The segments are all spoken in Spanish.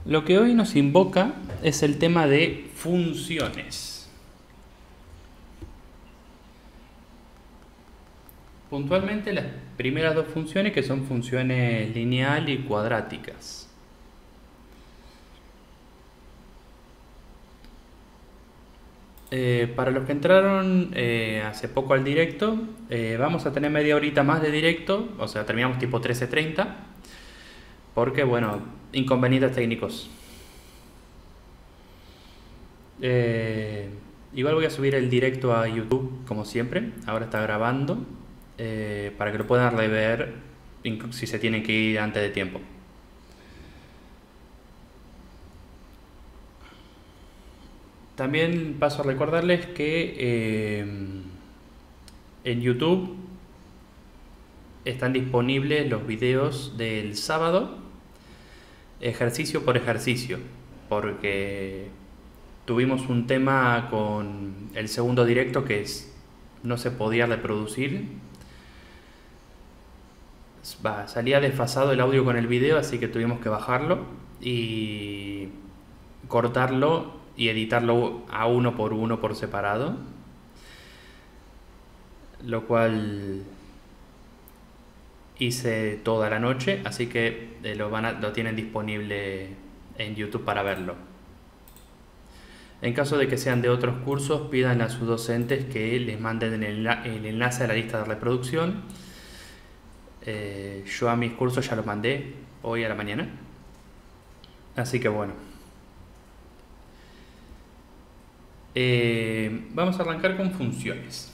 Lo que hoy nos invoca es el tema de funciones. Puntualmente las primeras dos funciones, que son funciones lineal y cuadráticas. Para los que entraron hace poco al directo, vamos a tener media horita más de directo, o sea, terminamos tipo 13:30, porque, bueno, inconvenientes técnicos. Igual voy a subir el directo a YouTube, como siempre, ahora está grabando, para que lo puedan rever si se tienen que ir antes de tiempo. También paso a recordarles que en YouTube están disponibles los videos del sábado, ejercicio por ejercicio, porque tuvimos un tema con el segundo directo que no se podía reproducir. Salía desfasado el audio con el video, así que tuvimos que bajarlo y cortarlo y editarlo a uno por separado, lo cual hice toda la noche, así que lo tienen disponible en YouTube para verlo. En caso de que sean de otros cursos, pidan a sus docentes que les manden el enlace a la lista de reproducción. Yo a mis cursos ya los mandé hoy a la mañana, así que bueno. Vamos a arrancar con funciones.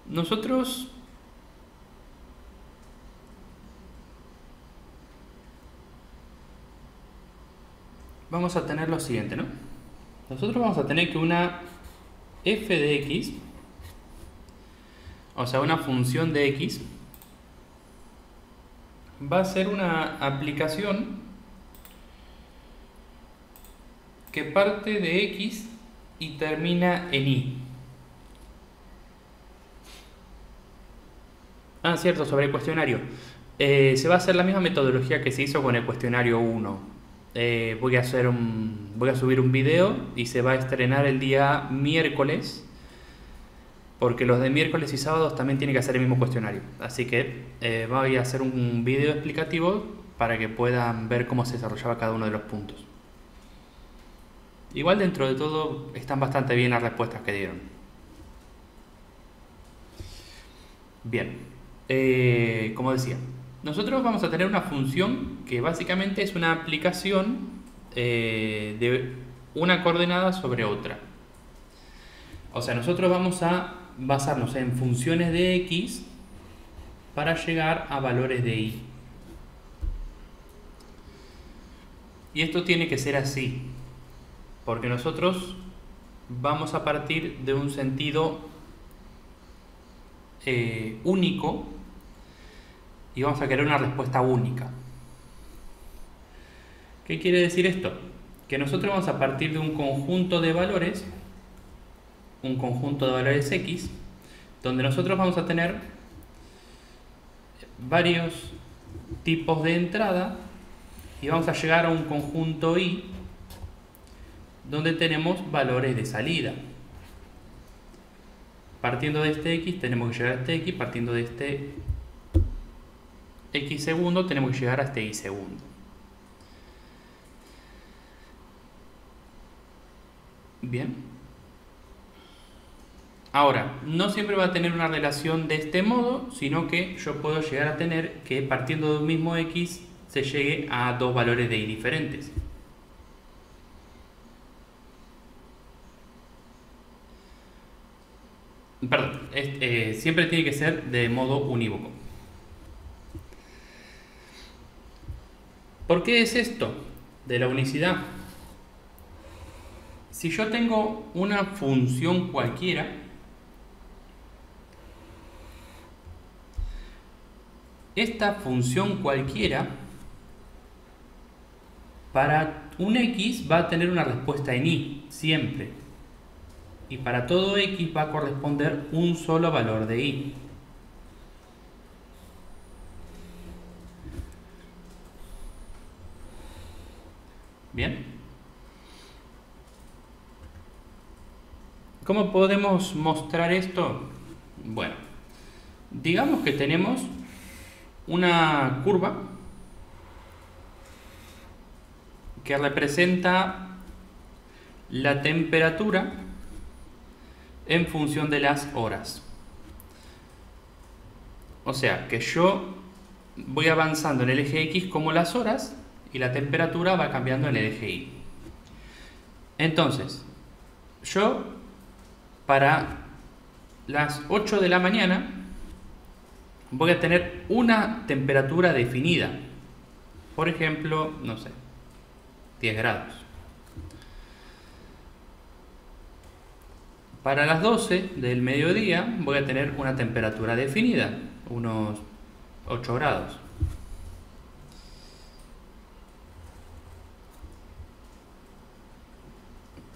Nosotros vamos a tener lo siguiente, ¿no? Nosotros vamos a tener que una f de x, o sea, una función de x, va a ser una aplicación que parte de x y termina en y. Ah, cierto, sobre el cuestionario. Se va a hacer la misma metodología que se hizo con el cuestionario 1. Voy a subir un video y se va a estrenar el día miércoles, porque los de miércoles y sábados también tienen que hacer el mismo cuestionario. Así que voy a hacer un video explicativo para que puedan ver cómo se desarrollaba cada uno de los puntos. Igual, dentro de todo, están bastante bien las respuestas que dieron. Bien, como decía, nosotros vamos a tener una función que básicamente es una aplicación de una coordenada sobre otra. O sea, nosotros vamos a basarnos en funciones de x para llegar a valores de y. Y esto tiene que ser así, porque nosotros vamos a partir de un sentido único y vamos a querer una respuesta única. ¿Qué quiere decir esto? Que nosotros vamos a partir de un conjunto de valores x, donde nosotros vamos a tener varios tipos de entrada y vamos a llegar a un conjunto y donde tenemos valores de salida. Partiendo de este x tenemos que llegar a este x, partiendo de este x segundo tenemos que llegar a este y segundo. Bien. Ahora, no siempre va a tener una relación de este modo, sino que yo puedo llegar a tener que partiendo de un mismo x se llegue a dos valores de y diferentes. Perdón, siempre tiene que ser de modo unívoco. ¿Por qué es esto de la unicidad? Si yo tengo una función cualquiera, esta función cualquiera para un x va a tener una respuesta en y, siempre. Y para todo x va a corresponder un solo valor de y. ¿Bien? ¿Cómo podemos mostrar esto? Bueno, digamos que tenemos una curva que representa la temperatura en función de las horas. O sea, que yo voy avanzando en el eje X como las horas y la temperatura va cambiando en el eje Y. Entonces, yo para las 8 de la mañana voy a tener una temperatura definida. Por ejemplo, no sé, 10 grados. Para las 12 del mediodía voy a tener una temperatura definida, unos 8 grados.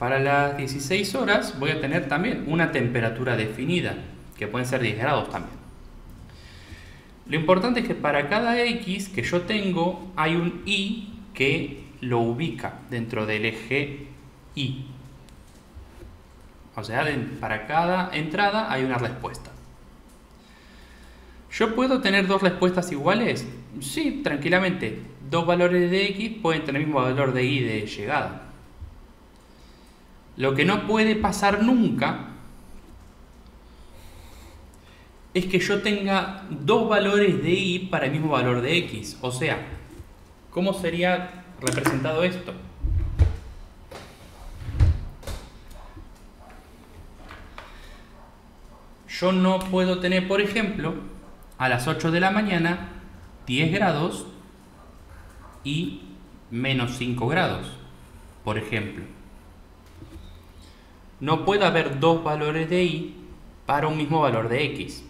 Para las 16 horas voy a tener también una temperatura definida, que pueden ser 10 grados también. Lo importante es que para cada X que yo tengo hay un Y que lo ubica dentro del eje Y. O sea, para cada entrada hay una respuesta. ¿Yo puedo tener dos respuestas iguales? Sí, tranquilamente. Dos valores de X pueden tener el mismo valor de Y de llegada. Lo que no puede pasar nunca es que yo tenga dos valores de Y para el mismo valor de X. O sea, ¿cómo sería representado esto? Yo no puedo tener, por ejemplo, a las 8 de la mañana 10 grados y menos 5 grados, por ejemplo. No puede haber dos valores de Y para un mismo valor de X.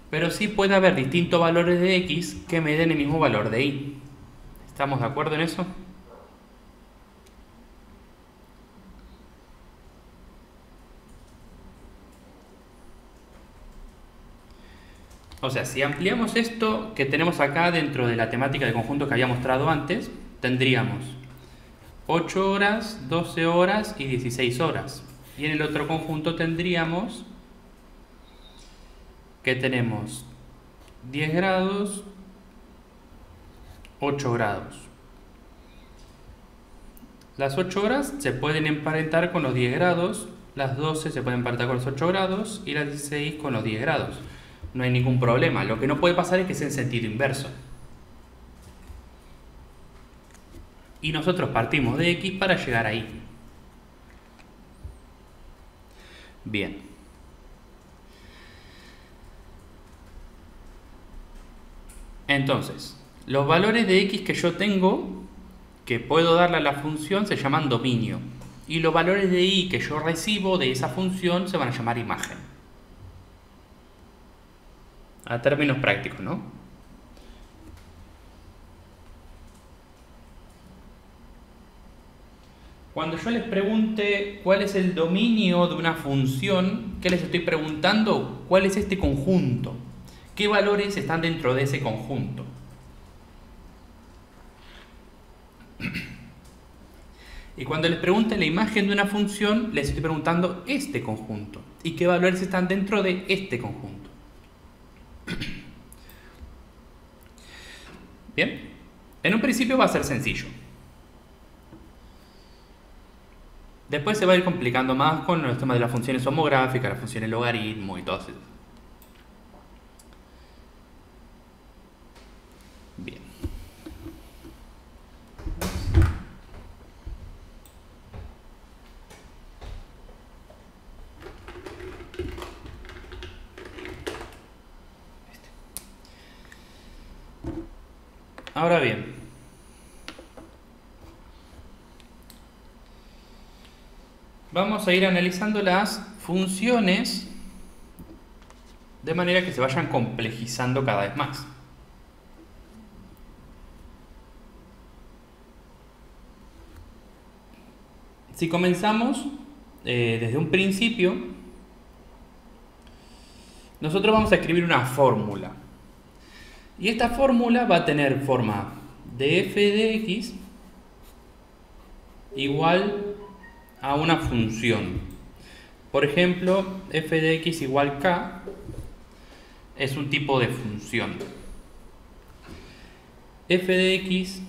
Pero sí puede haber distintos valores de X que me den el mismo valor de Y. ¿Estamos de acuerdo en eso? O sea, si ampliamos esto que tenemos acá dentro de la temática de conjuntos que había mostrado antes, tendríamos 8 horas, 12 horas y 16 horas. Y en el otro conjunto tendríamos que tenemos 10 grados, 8 grados. Las 8 horas se pueden emparentar con los 10 grados, las 12 se pueden emparentar con los 8 grados y las 16 con los 10 grados. No hay ningún problema. Lo que no puede pasar es que sea en sentido inverso. Y nosotros partimos de X para llegar ahí. Bien. Entonces, los valores de X que yo tengo, que puedo darle a la función, se llaman dominio. Y los valores de Y que yo recibo de esa función se van a llamar imagen. A términos prácticos, ¿no? Cuando yo les pregunte cuál es el dominio de una función, ¿qué les estoy preguntando? ¿Cuál es este conjunto? ¿Qué valores están dentro de ese conjunto? Y cuando les pregunte la imagen de una función, les estoy preguntando este conjunto. ¿Y qué valores están dentro de este conjunto? Bien, en un principio va a ser sencillo. Después se va a ir complicando más con los temas de las funciones homográficas, las funciones logaritmo y todo eso. Bien. Ahora bien, vamos a ir analizando las funciones de manera que se vayan complejizando cada vez más. Si comenzamos desde un principio, nosotros vamos a escribir una fórmula. Y esta fórmula va a tener forma de f de x igual a una función. Por ejemplo, f de x igual k es un tipo de función. F de x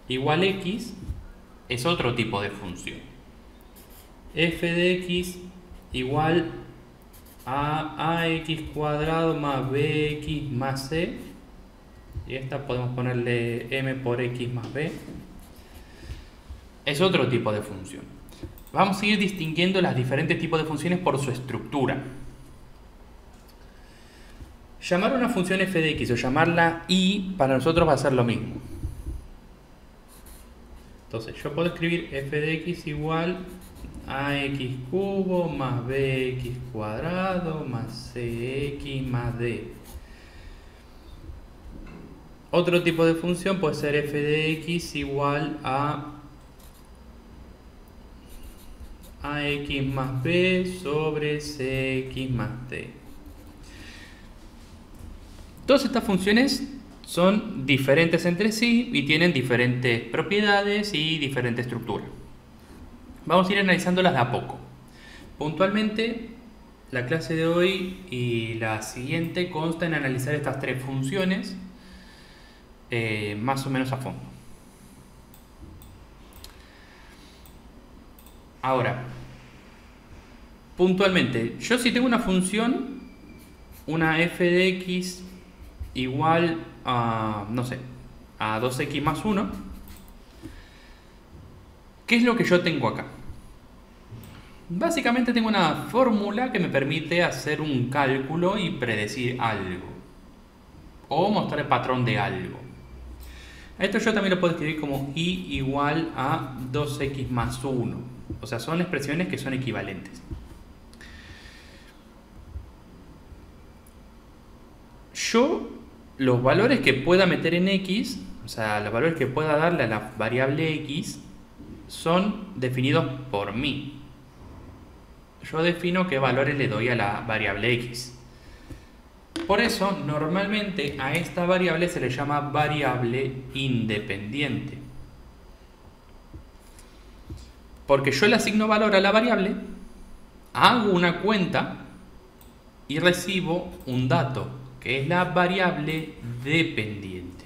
igual x es otro tipo de función. F de x igual a ax cuadrado más bx más c, y esta podemos ponerle m por x más b, es otro tipo de función. Vamos a ir distinguiendo los diferentes tipos de funciones por su estructura. Llamar a una función f de x o llamarla y para nosotros va a ser lo mismo. Entonces yo puedo escribir f de x igual a x cubo más bx cuadrado más cx más d. Otro tipo de función puede ser f de x igual a ax más b sobre cx más d. Todas estas funciones son diferentes entre sí y tienen diferentes propiedades y diferente estructura. Vamos a ir analizándolas de a poco. Puntualmente, la clase de hoy y la siguiente consta en analizar estas tres funciones más o menos a fondo. Ahora, puntualmente, yo si tengo una función, una f de x igual a, no sé, a 2x más 1, ¿qué es lo que yo tengo acá? Básicamente tengo una fórmula que me permite hacer un cálculo y predecir algo, o mostrar el patrón de algo. Esto yo también lo puedo escribir como y igual a 2x más 1. O sea, son expresiones que son equivalentes. Yo, los valores que pueda meter en x, o sea, los valores que pueda darle a la variable x, son definidos por mí. Yo defino qué valores le doy a la variable x. Por eso, normalmente a esta variable se le llama variable independiente. Porque yo le asigno valor a la variable, hago una cuenta y recibo un dato, que es la variable dependiente.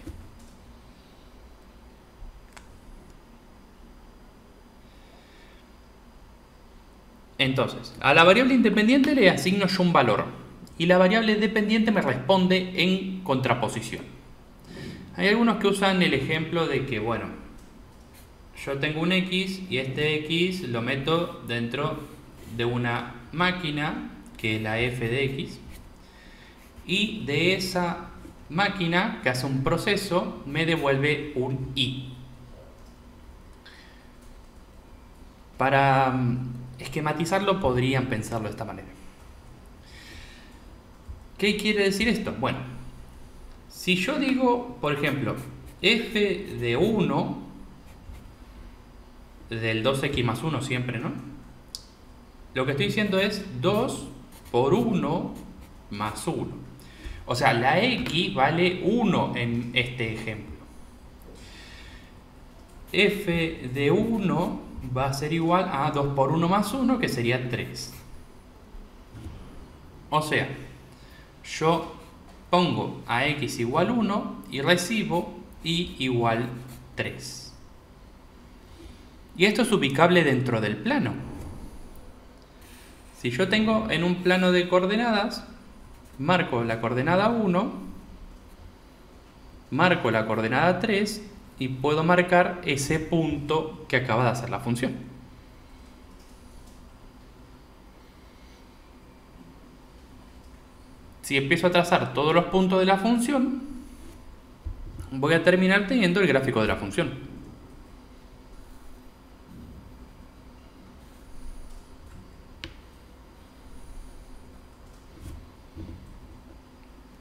Entonces, a la variable independiente le asigno yo un valor y la variable dependiente me responde en contraposición. Hay algunos que usan el ejemplo de que, bueno, yo tengo un x y este x lo meto dentro de una máquina que es la f de x, y de esa máquina que hace un proceso me devuelve un y. Para esquematizarlo podrían pensarlo de esta manera. ¿Qué quiere decir esto? Bueno, si yo digo, por ejemplo, f de 1 del 2x más 1 siempre, ¿no? Lo que estoy diciendo es 2 por 1 más 1. O sea, la x vale 1 en este ejemplo. F de 1 va a ser igual a 2 por 1 más 1, que sería 3. O sea, yo pongo a x igual 1 y recibo y igual 3. Y esto es ubicable dentro del plano. Si yo tengo en un plano de coordenadas, marco la coordenada 1, marco la coordenada 3 y puedo marcar ese punto que acaba de hacer la función. Si empiezo a trazar todos los puntos de la función, voy a terminar teniendo el gráfico de la función.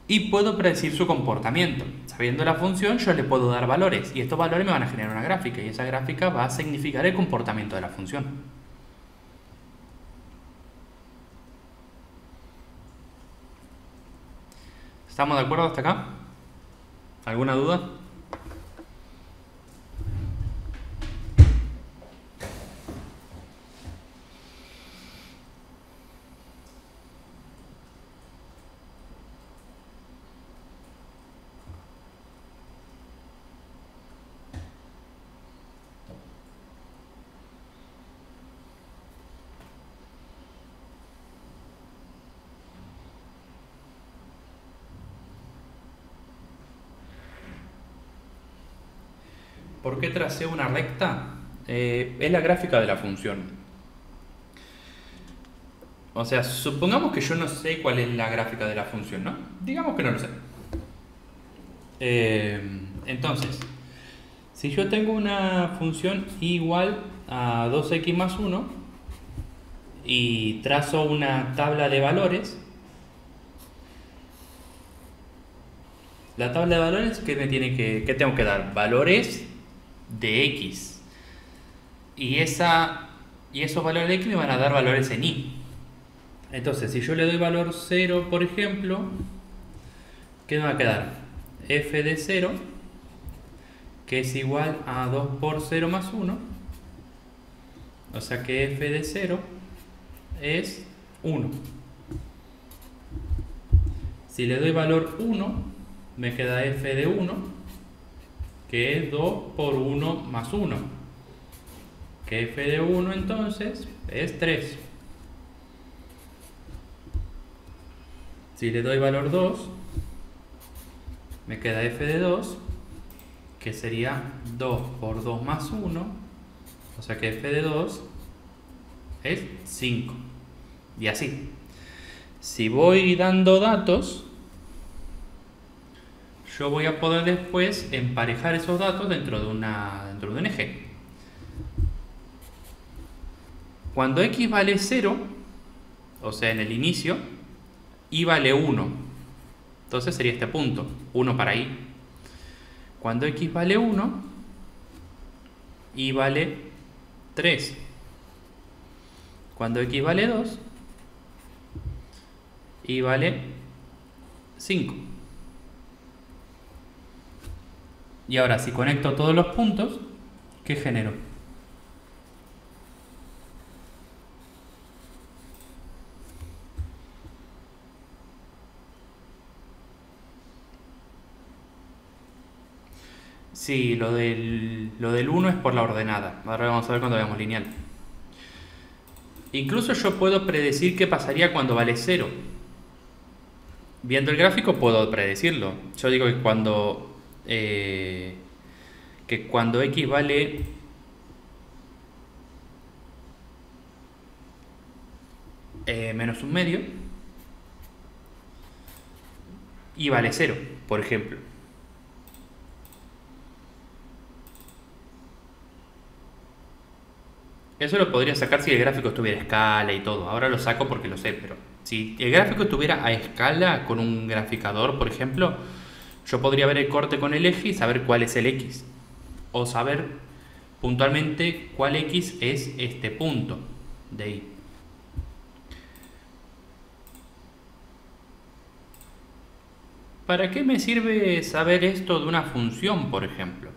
Y puedo predecir su comportamiento. Sabiendo la función, yo le puedo dar valores. Y estos valores me van a generar una gráfica. Y esa gráfica va a significar el comportamiento de la función. ¿Estamos de acuerdo hasta acá? ¿Alguna duda? ¿Por qué tracé una recta? Es la gráfica de la función. O sea, supongamos que yo no sé cuál es la gráfica de la función, ¿no? Digamos que no lo sé. Entonces, si yo tengo una función igual a 2x más 1 y trazo una tabla de valores, la tabla de valores, ¿qué tengo que dar? Valores de x. Y esos valores de x me van a dar valores en y. Entonces, si yo le doy valor 0, por ejemplo, ¿qué me va a quedar? F de 0, que es igual a 2 por 0 más 1. O sea que f de 0 es 1. Si le doy valor 1, me queda f de 1, que es 2 por 1 más 1. Que f de 1 entonces es 3. Si le doy valor 2, me queda f de 2, que sería 2 por 2 más 1. O sea que f de 2 es 5. Y así. Si voy dando datos, yo voy a poder después emparejar esos datos dentro de un eje. Cuando x vale 0, o sea en el inicio, y vale 1. Entonces sería este punto, 1 para y. Cuando x vale 1, y vale 3. Cuando x vale 2, y vale 5. Y ahora si conecto todos los puntos, ¿qué genero? Sí, lo del 1 es por la ordenada. Ahora vamos a ver cuando veamos lineal. Incluso yo puedo predecir qué pasaría cuando vale 0. Viendo el gráfico puedo predecirlo. Yo digo que cuando x vale menos un medio, y vale 0, por ejemplo. Eso lo podría sacar si el gráfico estuviera a escala y todo. Ahora lo saco porque lo sé, pero si el gráfico estuviera a escala con un graficador, por ejemplo, yo podría ver el corte con el eje y saber cuál es el x. O saber puntualmente cuál x es este punto de ahí. ¿Para qué me sirve saber esto de una función, por ejemplo?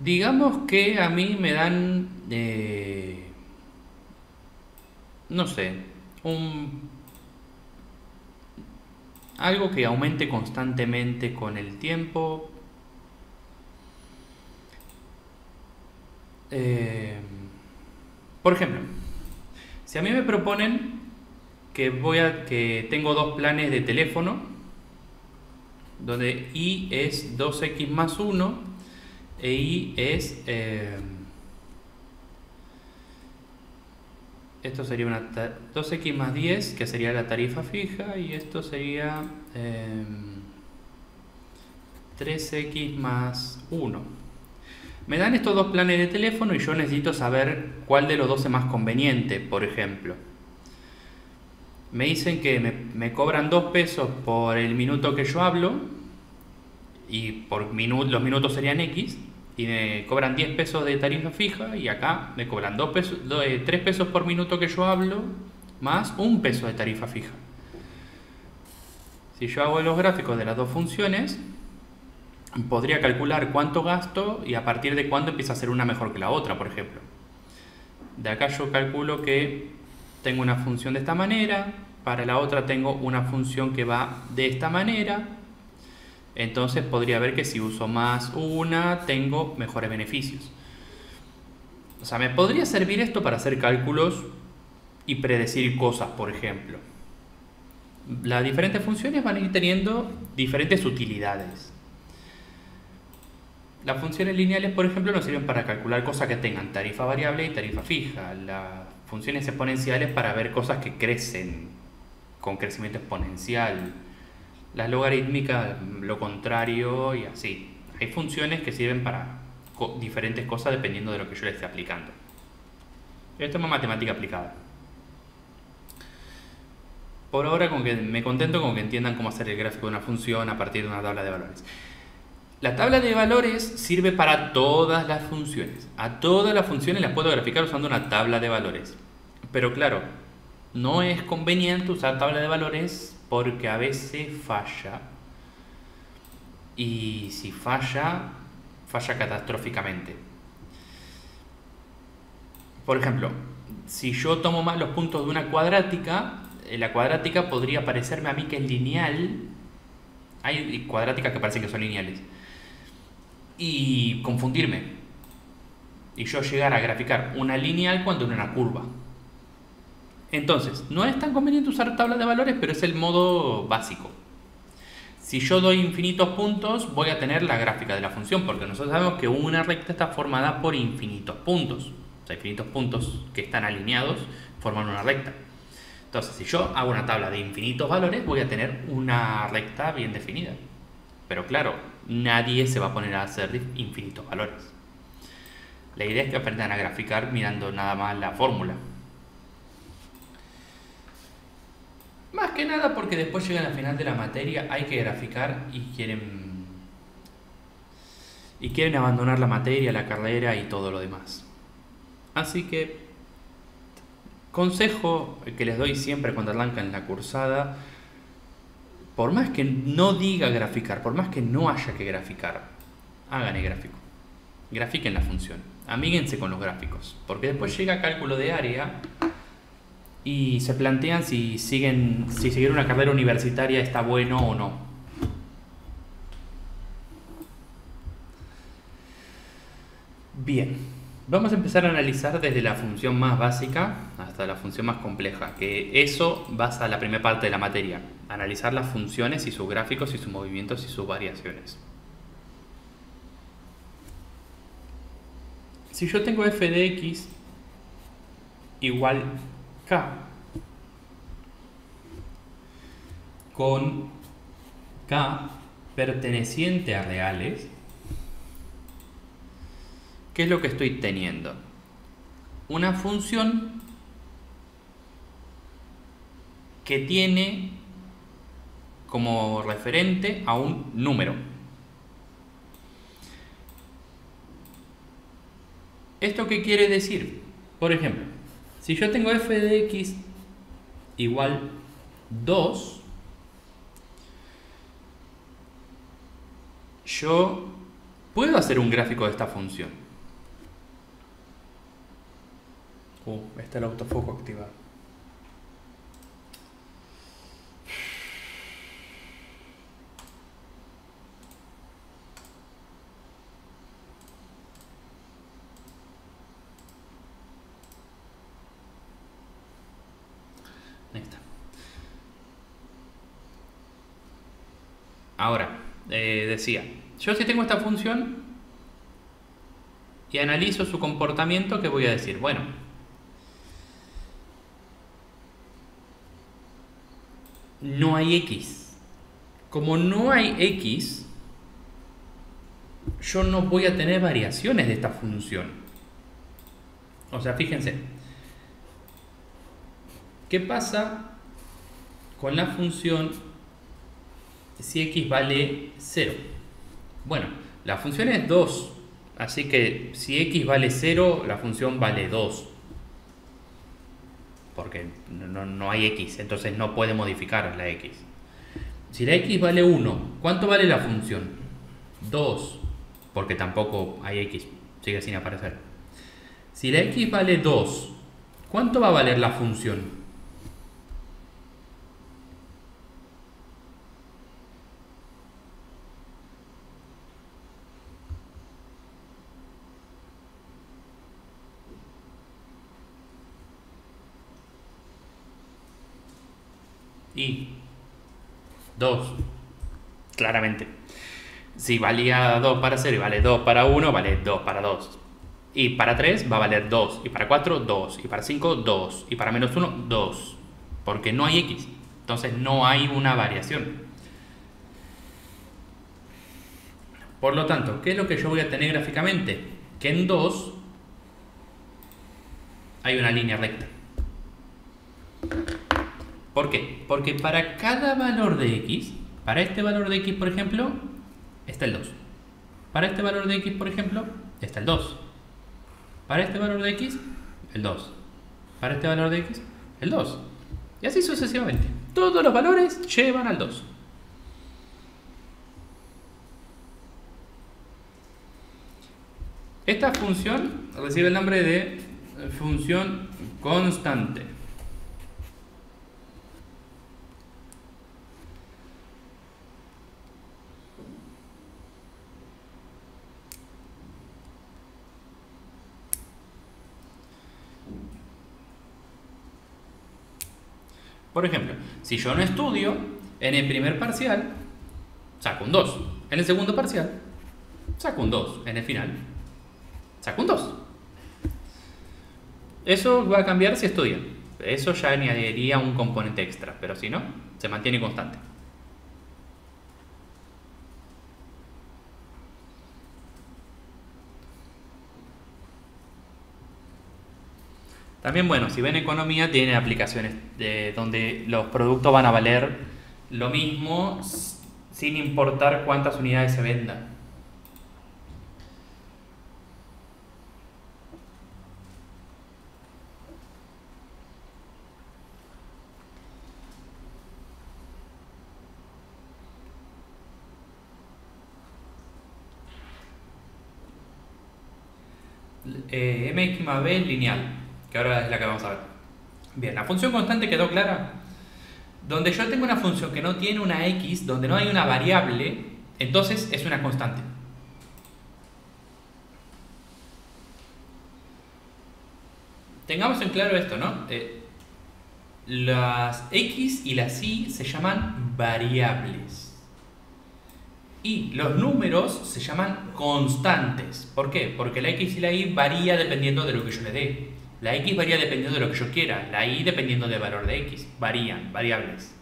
Digamos que a mí me dan, no sé, algo que aumente constantemente con el tiempo. Por ejemplo, si a mí me proponen que tengo dos planes de teléfono, donde y es 2x más 1 e y es esto sería 2x más 10, que sería la tarifa fija, y esto sería 3x más 1. Me dan estos dos planes de teléfono y yo necesito saber cuál de los dos es más conveniente, por ejemplo. Me dicen que me cobran 2 pesos por el minuto que yo hablo, y los minutos serían x, y me cobran 10 pesos de tarifa fija, y acá me cobran 3 pesos por minuto que yo hablo, más 1 peso de tarifa fija. Si yo hago los gráficos de las dos funciones, podría calcular cuánto gasto y a partir de cuándo empieza a ser una mejor que la otra, por ejemplo. De acá yo calculo que tengo una función de esta manera, para la otra tengo una función que va de esta manera. Entonces podría ver que si uso más una, tengo mejores beneficios. O sea, me podría servir esto para hacer cálculos y predecir cosas, por ejemplo. Las diferentes funciones van a ir teniendo diferentes utilidades. Las funciones lineales, por ejemplo, nos sirven para calcular cosas que tengan tarifa variable y tarifa fija. Las funciones exponenciales para ver cosas que crecen con crecimiento exponencial. Las logarítmicas, lo contrario y así. Hay funciones que sirven para diferentes cosas dependiendo de lo que yo le esté aplicando. Esto es más matemática aplicada. Por ahora me contento con que entiendan cómo hacer el gráfico de una función a partir de una tabla de valores. La tabla de valores sirve para todas las funciones. A todas las funciones las puedo graficar usando una tabla de valores. Pero claro, no es conveniente usar tabla de valores porque a veces falla. Y si falla, falla catastróficamente. Por ejemplo, si yo tomo mal los puntos de una cuadrática, la cuadrática podría parecerme a mí que es lineal. Hay cuadráticas que parecen que son lineales. Y confundirme. Y yo llegar a graficar una lineal cuando en una curva. Entonces, no es tan conveniente usar tabla de valores, pero es el modo básico. Si yo doy infinitos puntos, voy a tener la gráfica de la función, porque nosotros sabemos que una recta está formada por infinitos puntos. O sea, infinitos puntos que están alineados forman una recta. Entonces, si yo hago una tabla de infinitos valores, voy a tener una recta bien definida. Pero claro, nadie se va a poner a hacer infinitos valores. La idea es que aprendan a graficar mirando nada más la fórmula. Más que nada porque después llegan al final de la materia, hay que graficar y quieren abandonar la materia, la carrera y todo lo demás. Así que, consejo que les doy siempre cuando arrancan la cursada, por más que no diga graficar, por más que no haya que graficar, hagan el gráfico. Grafiquen la función. Amíguense con los gráficos. Porque después llega cálculo de área y se plantean si seguir una carrera universitaria está bueno o no. Bien, vamos a empezar a analizar desde la función más básica hasta la función más compleja, que eso basa la primera parte de la materia, analizar las funciones y sus gráficos y sus movimientos y sus variaciones. Si yo tengo f de x igual k con k perteneciente a reales, ¿qué es lo que estoy teniendo? Una función que tiene como referente a un número. ¿Esto qué quiere decir? Por ejemplo, si yo tengo f de x igual 2, yo puedo hacer un gráfico de esta función. Está el autofoco activado. Ahí está. Ahora, decía, yo si tengo esta función y analizo su comportamiento, ¿qué voy a decir? Bueno, no hay x. Como no hay x, yo no voy a tener variaciones de esta función. O sea, fíjense, ¿qué pasa con la función si x vale 0? Bueno, la función es 2, así que si x vale 0, la función vale 2. Porque no hay x, entonces no puede modificar la x. Si la x vale 1, ¿cuánto vale la función? 2, porque tampoco hay x, sigue sin aparecer. Si la x vale 2, ¿cuánto va a valer la función? Y 2, claramente. Si valía 2 para 0 y vale 2 para 1, vale 2 para 2. Y para 3 va a valer 2. Y para 4, 2. Y para 5, 2. Y para menos 1, 2. Porque no hay x. Entonces no hay una variación. Por lo tanto, ¿qué es lo que yo voy a tener gráficamente? Que en 2 hay una línea recta. ¿Por qué? Porque para cada valor de x, para este valor de x, por ejemplo, está el 2. Para este valor de x, por ejemplo, está el 2. Para este valor de x, el 2. Para este valor de x, el 2. Y así sucesivamente. Todos los valores llevan al 2. Esta función recibe el nombre de función constante. Por ejemplo, si yo no estudio, en el primer parcial saco un 2. En el segundo parcial saco un 2. En el final saco un 2. Eso va a cambiar si estudian. Eso ya añadiría un componente extra, pero si no, se mantiene constante. También, bueno, si ven economía, tiene aplicaciones donde los productos van a valer lo mismo sin importar cuántas unidades se vendan. Mx más b lineal, que ahora es la que vamos a ver. Bien, la función constante quedó clara. Donde yo tengo una función que no tiene una x, donde no hay una variable, entonces es una constante. Tengamos en claro esto, ¿no? Las x y las y se llaman variables. Y los números se llaman constantes. ¿Por qué? Porque la x y la y varía dependiendo de lo que yo le dé. La x varía dependiendo de lo que yo quiera. La y dependiendo del valor de x. Varían, variables.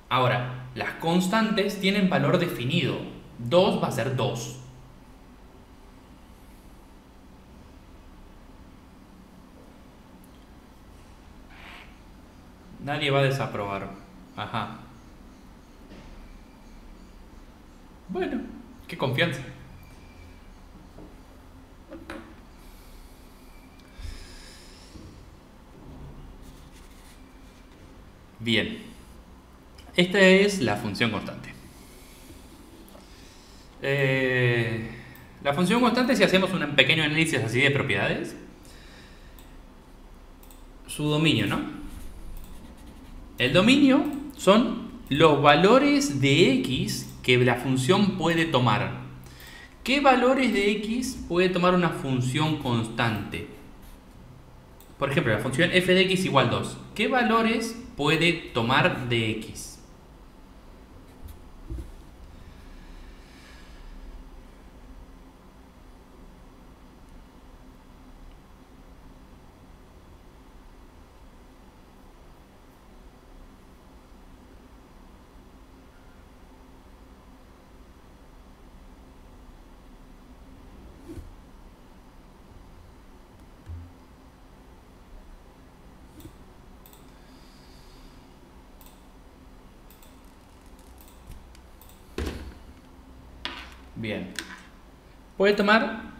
Ahora, las constantes tienen valor definido. 2 va a ser 2. Nadie va a desaprobar. Ajá. Bueno, qué confianza. Bien. Esta es la función constante. La función constante, si hacemos un pequeño análisis así de propiedades, su dominio, ¿no? El dominio son los valores de x que la función puede tomar. ¿Qué valores de x puede tomar una función constante? Por ejemplo, la función f de x igual 2. ¿Qué valores puede tomar de x? Bien. Puede tomar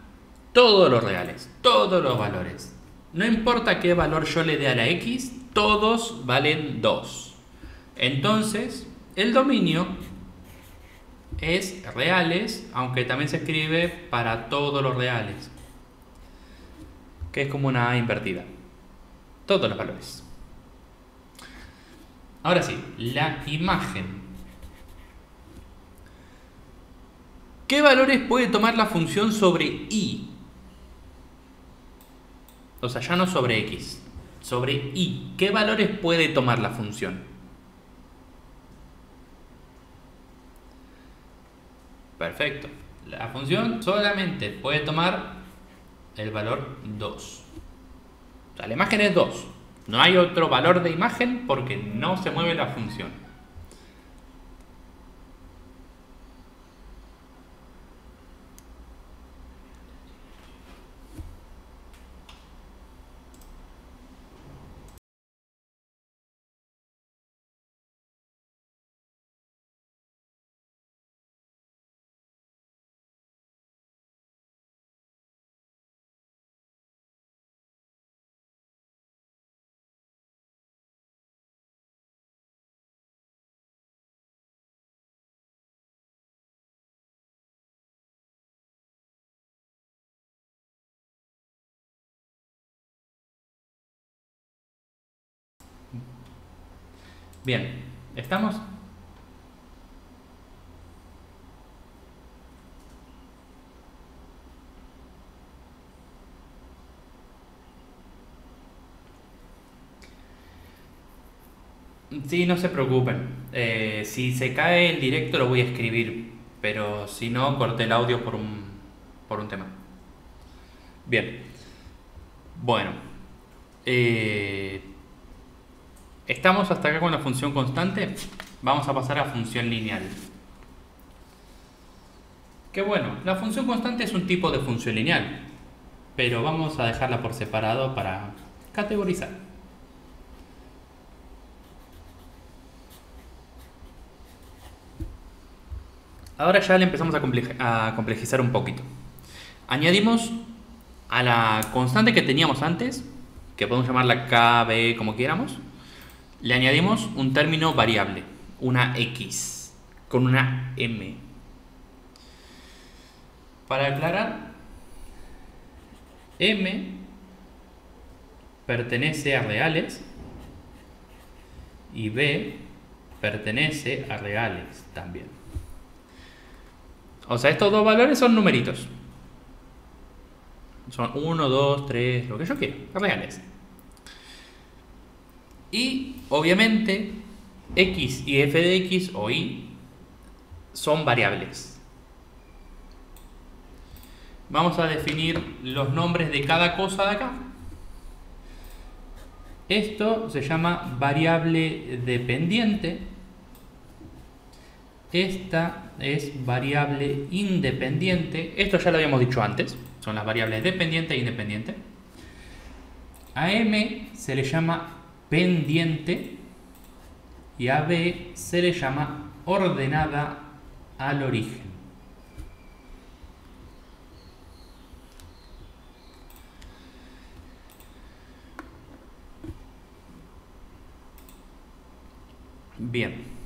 todos los reales, todos los valores. No importa qué valor yo le dé a la x, todos valen 2. Entonces, el dominio es reales, aunque también se escribe para todos los reales, que es como una A invertida. Todos los valores. Ahora sí, la imagen. ¿Qué valores puede tomar la función sobre y? O sea, ya no sobre x, sobre y. ¿Qué valores puede tomar la función? Perfecto. La función solamente puede tomar el valor 2. O sea, la imagen es 2. No hay otro valor de imagen porque no se mueve la función. Bien, ¿estamos? Sí, no se preocupen. Si se cae el directo lo voy a escribir, pero si no, corté el audio por un tema. Bien, bueno. eh, Estamos hasta acá con la función constante. Vamos a pasar a función lineal. Que bueno, la función constante es un tipo de función lineal, pero vamos a dejarla por separado para categorizar. Ahora ya le empezamos a complejizar un poquito. Añadimos a la constante que teníamos antes, que podemos llamarla K, B, como quieramos, le añadimos un término variable, una X, con una M. Para aclarar, M pertenece a reales y B pertenece a reales también. O sea, estos dos valores son numeritos. Son 1, 2, 3, lo que yo quiera, reales. Y obviamente X y f de X o Y son variables. Vamos a definir los nombres de cada cosa de acá. Esto se llama variable dependiente. Esta es variable independiente. Esto ya lo habíamos dicho antes. Son las variables dependiente e independiente. A M se le llama pendiente y a B se le llama ordenada al origen. Bien.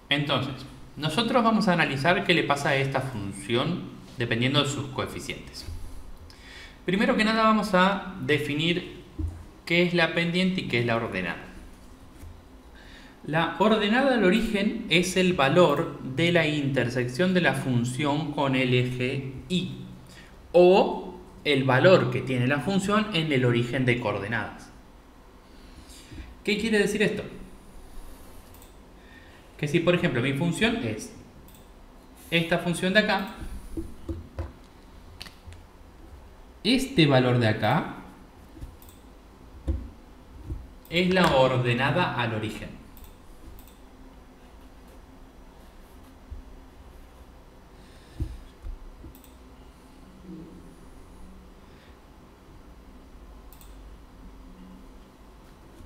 Entonces, nosotros vamos a analizar qué le pasa a esta función dependiendo de sus coeficientes. Primero que nada vamos a definir qué es la pendiente y qué es la ordenada. La ordenada al origen es el valor de la intersección de la función con el eje Y o el valor que tiene la función en el origen de coordenadas. ¿Qué quiere decir esto? Que si por ejemplo mi función es esta función de acá, este valor de acá es la ordenada al origen.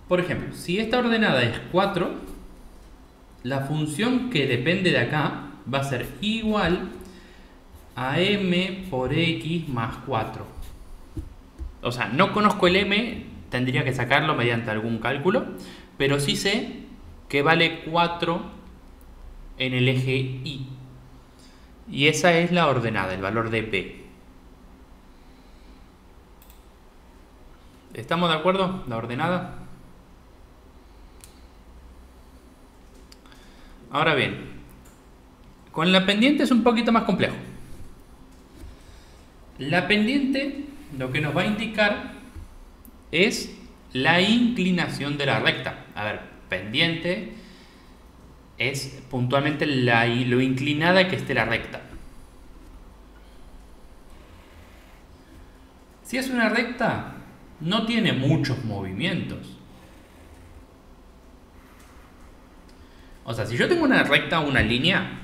Por ejemplo, si esta ordenada es 4, la función que depende de acá va a ser igual a m por x más 4. O sea, no conozco el m, tendría que sacarlo mediante algún cálculo, pero sí sé que vale 4 en el eje Y. Y esa es la ordenada, el valor de b. ¿Estamos de acuerdo? La ordenada. Ahora bien, Con la pendiente es un poquito más complejo. La pendiente lo que nos va a indicar es la inclinación de la recta. A ver, pendiente es puntualmente lo inclinada que esté la recta. Si es una recta, no tiene muchos movimientos. O sea, si yo tengo una recta o una línea,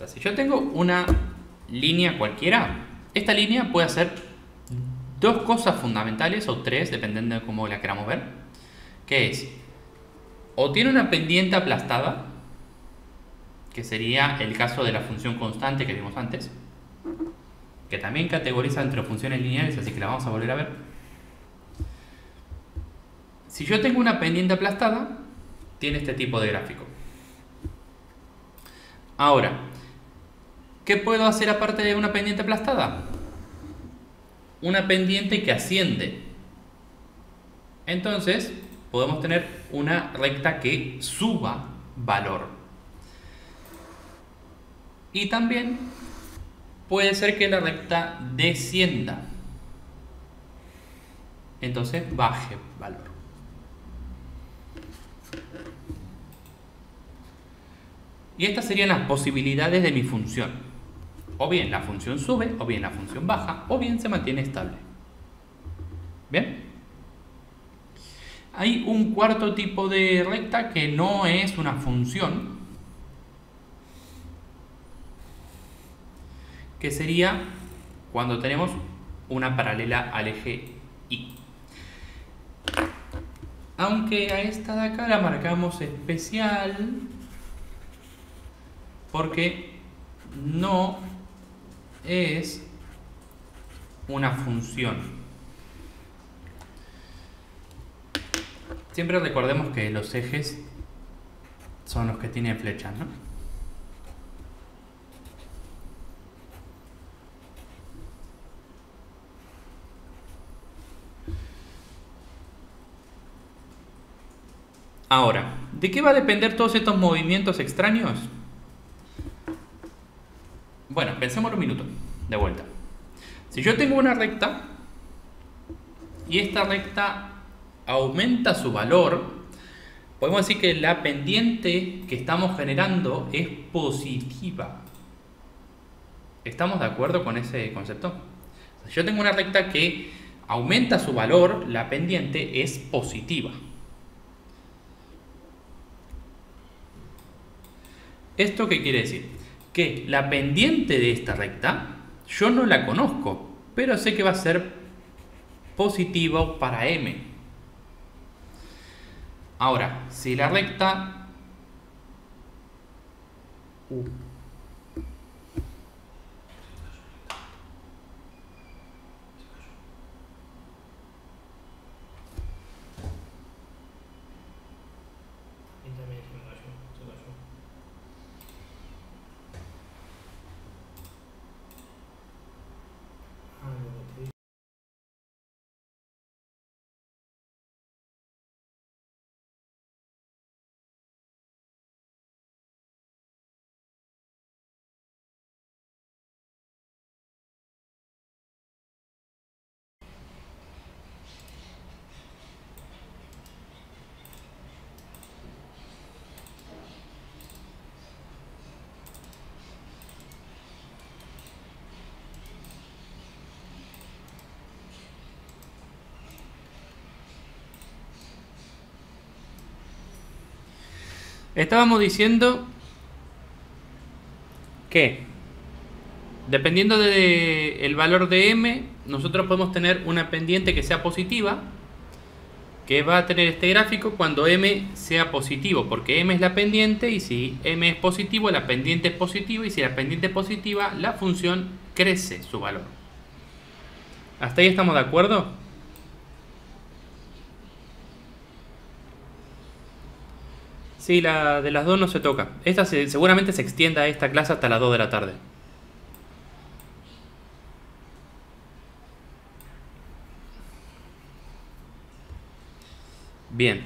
si yo tengo una línea cualquiera, esta línea puede hacer dos cosas fundamentales, o tres, dependiendo de cómo la queramos ver, que es, o tiene una pendiente aplastada, que sería el caso de la función constante que vimos antes, que también categoriza entre funciones lineales, así que la vamos a volver a ver. Si yo tengo una pendiente aplastada, tiene este tipo de gráfico. Ahora, ¿qué puedo hacer aparte de una pendiente aplastada? Una pendiente que asciende. Entonces, podemos tener una recta que suba valor. Y también puede ser que la recta descienda. Entonces, baje valor. Y estas serían las posibilidades de mi función. O bien la función sube, o bien la función baja, o bien se mantiene estable. ¿Bien? Hay un cuarto tipo de recta que no es una función, que sería cuando tenemos una paralela al eje Y. Aunque a esta de acá la marcamos especial, porque no es una función. Siempre recordemos que los ejes son los que tienen flechas, ¿no? Ahora, ¿de qué va a depender todos estos movimientos extraños? Bueno, pensemos un minuto, de vuelta. Si yo tengo una recta y esta recta aumenta su valor, podemos decir que la pendiente que estamos generando es positiva. ¿Estamos de acuerdo con ese concepto? Si yo tengo una recta que aumenta su valor, la pendiente es positiva. ¿Esto qué quiere decir? Que la pendiente de esta recta yo no la conozco, pero sé que va a ser positivo para m. Ahora, si la recta estábamos diciendo que dependiendo del valor de m, nosotros podemos tener una pendiente que sea positiva, que va a tener este gráfico cuando m sea positivo, porque m es la pendiente, y si m es positivo, la pendiente es positiva, y si la pendiente es positiva, la función crece su valor. ¿Hasta ahí estamos de acuerdo? Sí, la de las dos no se toca. Esta seguramente se extienda esta clase hasta las 2 de la tarde. Bien.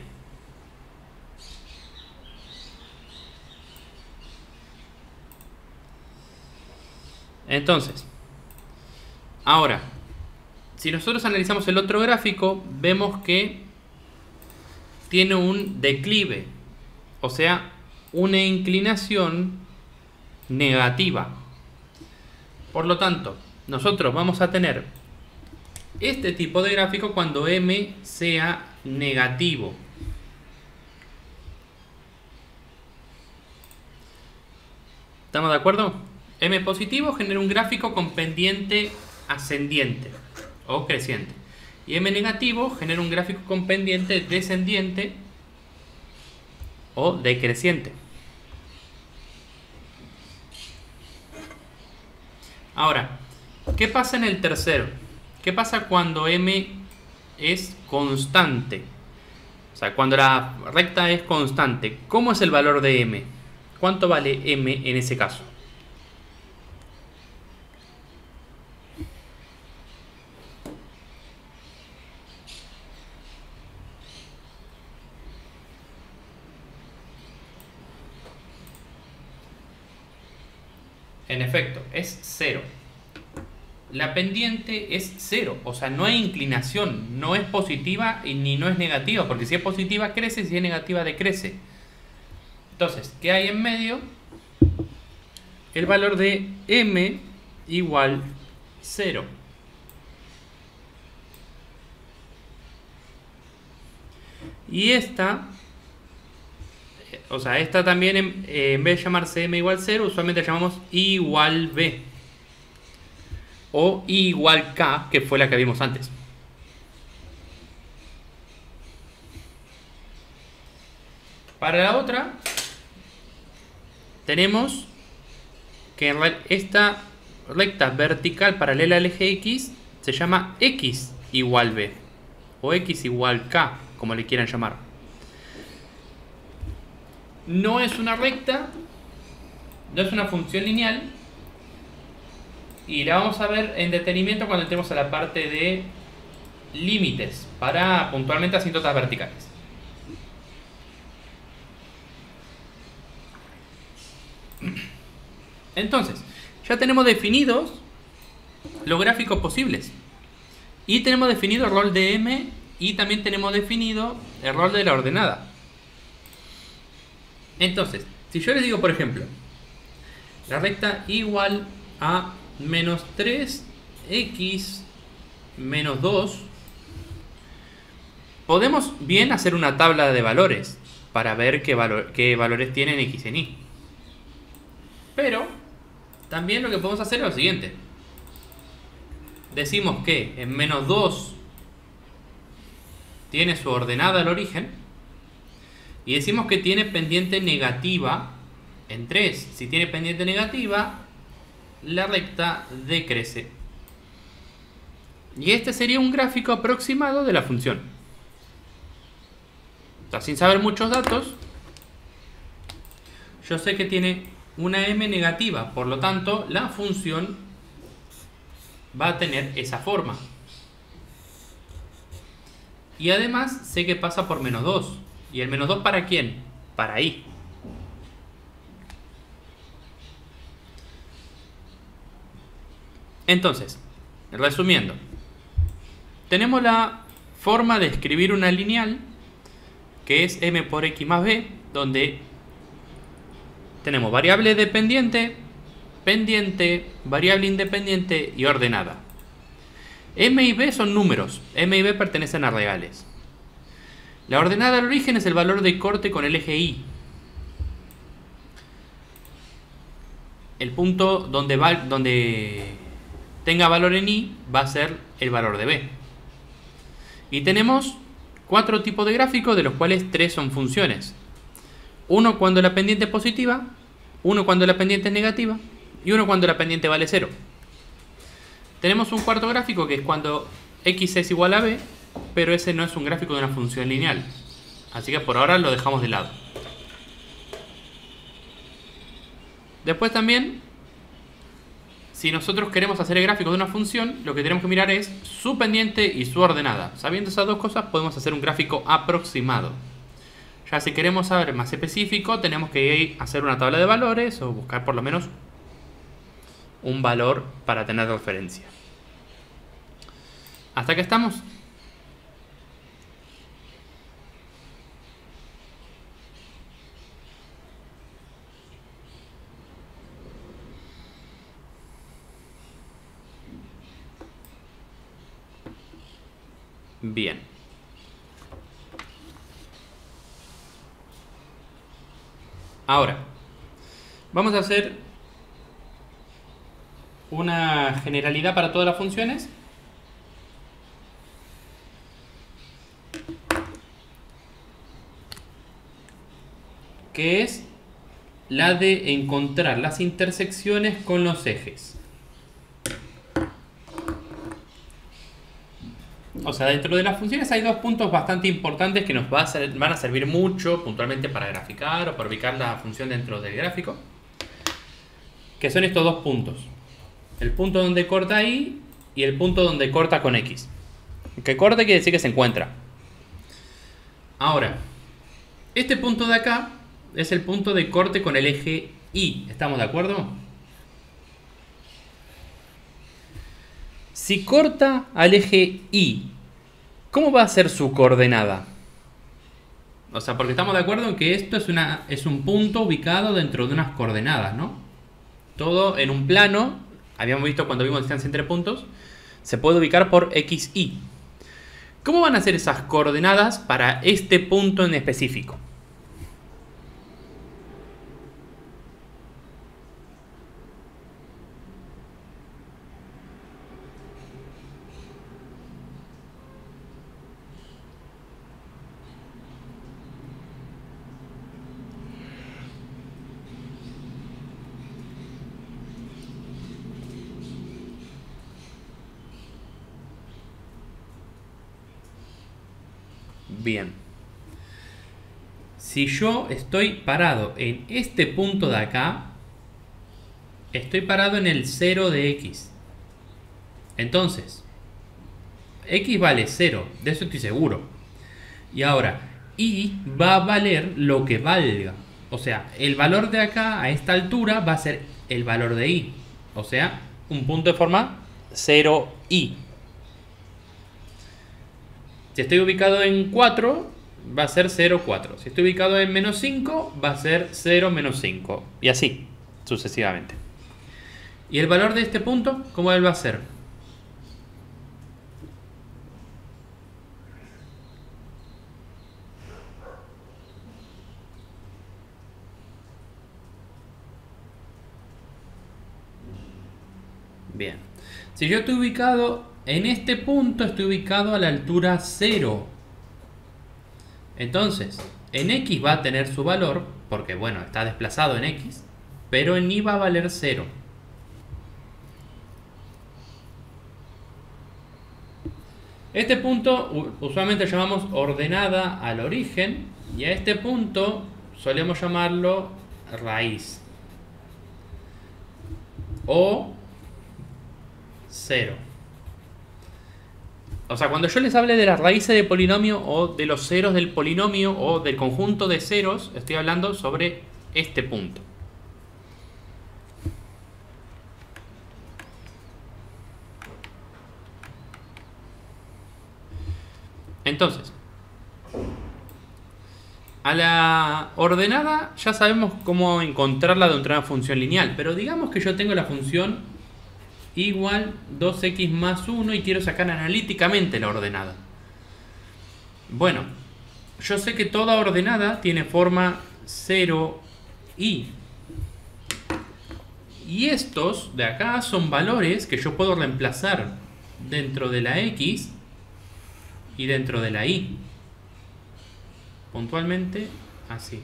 Entonces, ahora, si nosotros analizamos el otro gráfico, vemos que tiene un declive, o sea, una inclinación negativa. Por lo tanto, nosotros vamos a tener este tipo de gráfico cuando M sea negativo. ¿Estamos de acuerdo? M positivo genera un gráfico con pendiente ascendiente o creciente. Y M negativo genera un gráfico con pendiente descendiente o decreciente. Ahora, ¿qué pasa en el tercero? ¿Qué pasa cuando M es constante? O sea, cuando la recta es constante. ¿Cómo es el valor de M? ¿Cuánto vale M en ese caso? En efecto, es 0. La pendiente es 0, o sea, no hay inclinación, no es positiva ni no es negativa, porque si es positiva crece, si es negativa decrece. Entonces, ¿qué hay en medio? El valor de M igual 0. Y esta, o sea, esta también en vez de llamarse M igual 0, usualmente la llamamos I igual B. O I igual K, que fue la que vimos antes. Para la otra, tenemos que esta recta vertical paralela al eje X se llama X igual B. O X igual K, como le quieran llamar. No es una recta, no es una función lineal. Y la vamos a ver en detenimiento cuando entremos a la parte de límites para puntualmente asíntotas verticales. Entonces, ya tenemos definidos los gráficos posibles. Y tenemos definido el rol de M y también tenemos definido el rol de la ordenada. Entonces, si yo les digo, por ejemplo, la recta igual a menos 3x menos 2, podemos bien hacer una tabla de valores para ver qué valores tienen x en y. Pero también lo que podemos hacer es lo siguiente. Decimos que en menos 2 tiene su ordenada al origen y decimos que tiene pendiente negativa en 3. Si tiene pendiente negativa, la recta decrece. Y este sería un gráfico aproximado de la función. O sea, sin saber muchos datos, yo sé que tiene una M negativa, por lo tanto la función va a tener esa forma. Y además sé que pasa por menos 2. ¿Y el menos 2 para quién? Para I. Entonces, resumiendo, tenemos la forma de escribir una lineal que es M por X más B, donde tenemos variable dependiente, pendiente, variable independiente y ordenada. M y B son números, M y B pertenecen a reales. La ordenada al origen es el valor de corte con el eje Y. El punto donde tenga valor en Y va a ser el valor de B. Y tenemos 4 tipos de gráficos, de los cuales 3 son funciones. Uno cuando la pendiente es positiva, uno cuando la pendiente es negativa y uno cuando la pendiente vale 0. Tenemos un cuarto gráfico que es cuando X es igual a B, pero ese no es un gráfico de una función lineal. Así que por ahora lo dejamos de lado. Si si nosotros queremos hacer el gráfico de una función, lo que tenemos que mirar es su pendiente y su ordenada. Sabiendo esas dos cosas, podemos hacer un gráfico aproximado. Ya si queremos saber más específico, tenemos que hacer una tabla de valores o buscar por lo menos un valor para tener referencia. ¿Hasta acá estamos? Bien. Ahora, vamos a hacer una generalidad para todas las funciones. Que es la de encontrar las intersecciones con los ejes. O sea, dentro de las funciones hay dos puntos bastante importantes que nos van a servir mucho puntualmente para graficar o para ubicar la función dentro del gráfico. Que son estos dos puntos. El punto donde corta Y y el punto donde corta con X. Que corte quiere decir que se encuentra. Ahora, este punto de acá es el punto de corte con el eje Y. ¿Estamos de acuerdo? Si corta al eje Y, ¿cómo va a ser su coordenada? O sea, porque estamos de acuerdo en que esto es un punto ubicado dentro de unas coordenadas, ¿no? Todo en un plano, habíamos visto cuando vimos distancia entre puntos, se puede ubicar por XY. ¿Cómo van a ser esas coordenadas para este punto en específico? Bien. Si yo estoy parado en este punto de acá, estoy parado en el 0 de X. Entonces, X vale 0, de eso estoy seguro. Y ahora, Y va a valer lo que valga. O sea, el valor de acá a esta altura va a ser el valor de Y. O sea, un punto de forma 0Y. Si estoy ubicado en 4, va a ser 0, 4. Si estoy ubicado en menos 5, va a ser 0, menos 5. Y así, sucesivamente. ¿Y el valor de este punto, cómo él va a ser? Bien. Si yo estoy ubicado en este punto, estoy ubicado a la altura 0. Entonces, en X va a tener su valor, porque bueno, está desplazado en X, pero en Y va a valer 0. Este punto usualmente llamamos ordenada al origen, y a este punto solemos llamarlo raíz o 0. O sea, cuando yo les hable de las raíces de polinomio o de los ceros del polinomio o del conjunto de ceros, estoy hablando sobre este punto. Entonces, a la ordenada ya sabemos cómo encontrarla dentro de una función lineal, pero digamos que yo tengo la función igual 2x más 1 y quiero sacar analíticamente la ordenada. Bueno, yo sé que toda ordenada tiene forma 0y. Y estos de acá son valores que yo puedo reemplazar dentro de la x y dentro de la y. Puntualmente así.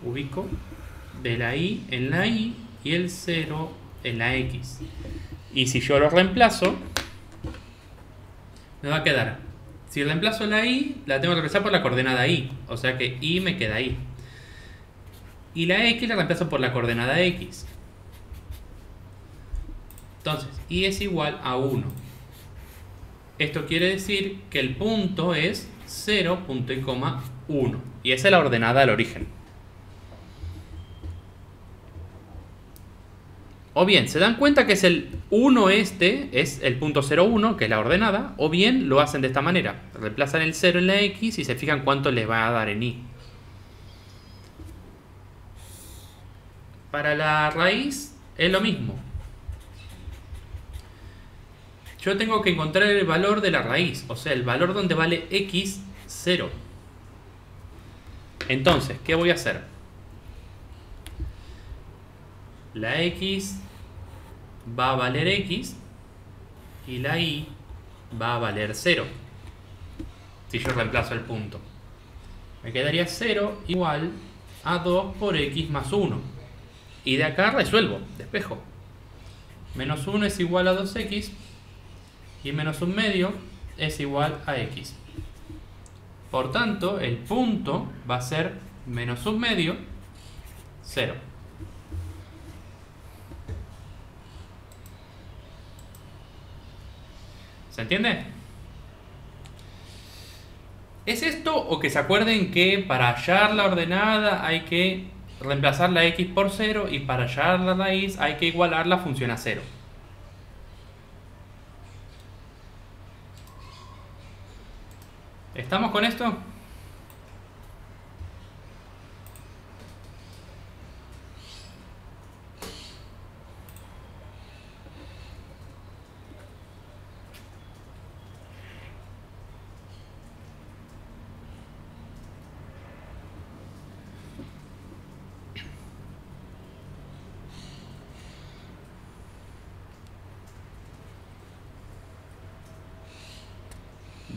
Ubico de la y en la y y el 0 en la x. Y si yo lo reemplazo, me va a quedar. Si reemplazo la y, la tengo que reemplazar por la coordenada y. O sea que y me queda ahí. Y la x la reemplazo por la coordenada x. Entonces, y es igual a 1. Esto quiere decir que el punto es 0, punto y coma 1. Y esa es la ordenada del origen. O bien, se dan cuenta que es el 1 este, es el punto 0,1, que es la ordenada, o bien lo hacen de esta manera. Reemplazan el 0 en la X y se fijan cuánto les va a dar en Y. Para la raíz es lo mismo. Yo tengo que encontrar el valor de la raíz, o sea, el valor donde vale X 0. Entonces, ¿qué voy a hacer? La X va a valer X y la Y va a valer 0. Si yo reemplazo el punto, me quedaría 0 igual a 2 por X más 1. Y de acá resuelvo, despejo. Menos 1 es igual a 2X y menos 1 medio es igual a X. Por tanto, el punto va a ser menos 1 medio, 0. ¿Se entiende? ¿Es esto o que se acuerden que para hallar la ordenada hay que reemplazar la X por 0 y para hallar la raíz hay que igualar la función a 0? ¿Estamos con esto?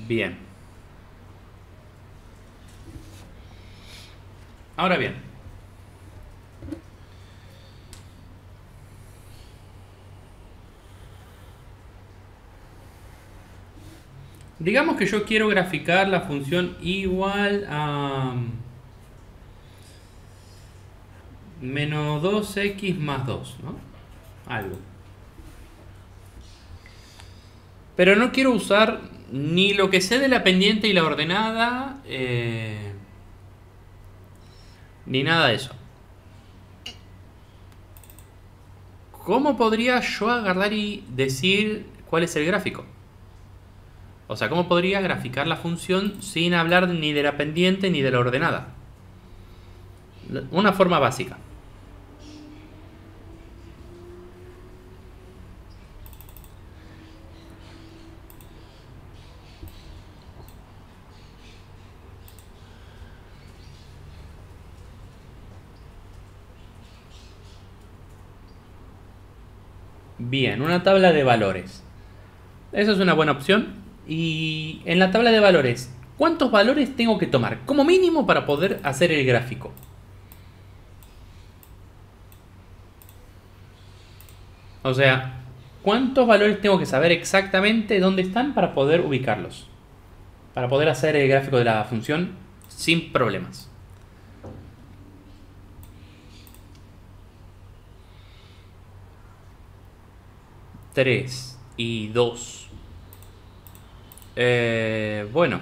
Bien. Ahora bien, digamos que yo quiero graficar la función igual a menos 2x más 2, ¿no? Algo. Pero no quiero usar ni lo que sé de la pendiente y la ordenada, ni nada de eso. ¿Cómo podría yo agarrar y decir cuál es el gráfico? O sea, ¿cómo podría graficar la función sin hablar ni de la pendiente ni de la ordenada? Una forma básica. Bien, una tabla de valores. Esa es una buena opción. Y en la tabla de valores, ¿cuántos valores tengo que tomar como mínimo para poder hacer el gráfico? O sea, ¿cuántos valores tengo que saber exactamente dónde están para poder ubicarlos? Para poder hacer el gráfico de la función sin problemas. Tres y 2. Bueno.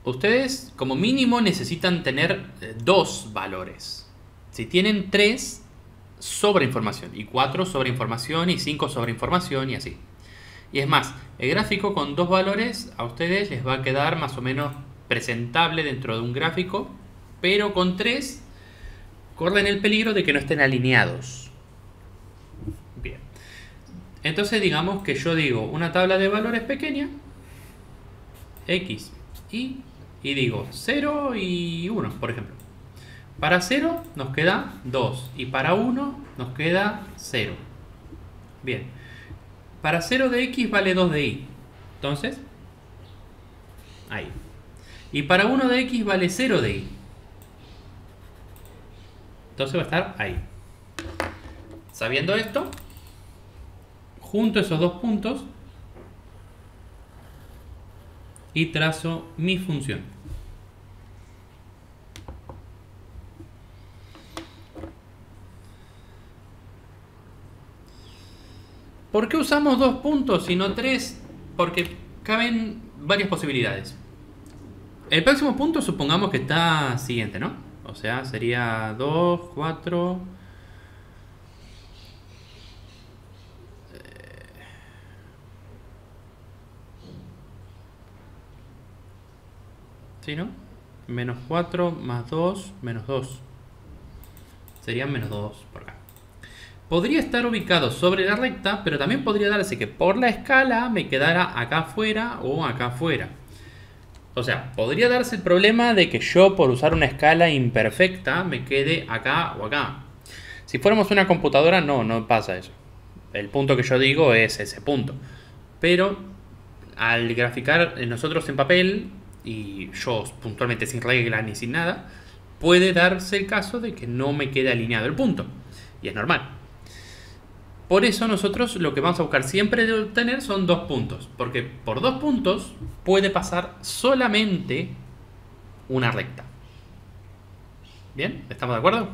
Ustedes como mínimo necesitan tener 2 valores. Si tienen 3, sobra información. Y 4 sobra información. Y 5 sobra información. Y así. Y es más, el gráfico con 2 valores a ustedes les va a quedar más o menos presentable dentro de un gráfico. Pero con 3 corren el peligro de que no estén alineados. Bien. Entonces digamos que yo digo una tabla de valores pequeña. X, y digo 0 y 1, por ejemplo. Para 0 nos queda 2 y para 1 nos queda 0. Bien. Para 0 de X vale 2 de Y. Entonces, ahí. Y para 1 de X vale 0 de Y. Entonces va a estar ahí. Sabiendo esto, junto esos dos puntos y trazo mi función. ¿Por qué usamos 2 puntos y no 3? Porque caben varias posibilidades. El próximo punto supongamos que está siguiente, ¿no? O sea, sería 2, 4... ¿Sí, no? Menos 4 más 2, menos 2. Serían menos 2 por acá. Podría estar ubicado sobre la recta, pero también podría darse que por la escala me quedara acá afuera o acá afuera. O sea, podría darse el problema de que yo por usar una escala imperfecta me quede acá o acá. Si fuéramos una computadora no pasa eso. El punto que yo digo es ese punto. Pero al graficar nosotros en papel, y yo puntualmente sin reglas ni sin nada, puede darse el caso de que no me quede alineado el punto. Y es normal. Por eso nosotros lo que vamos a buscar siempre de obtener son 2 puntos. Porque por 2 puntos puede pasar solamente una recta. ¿Bien? ¿Estamos de acuerdo?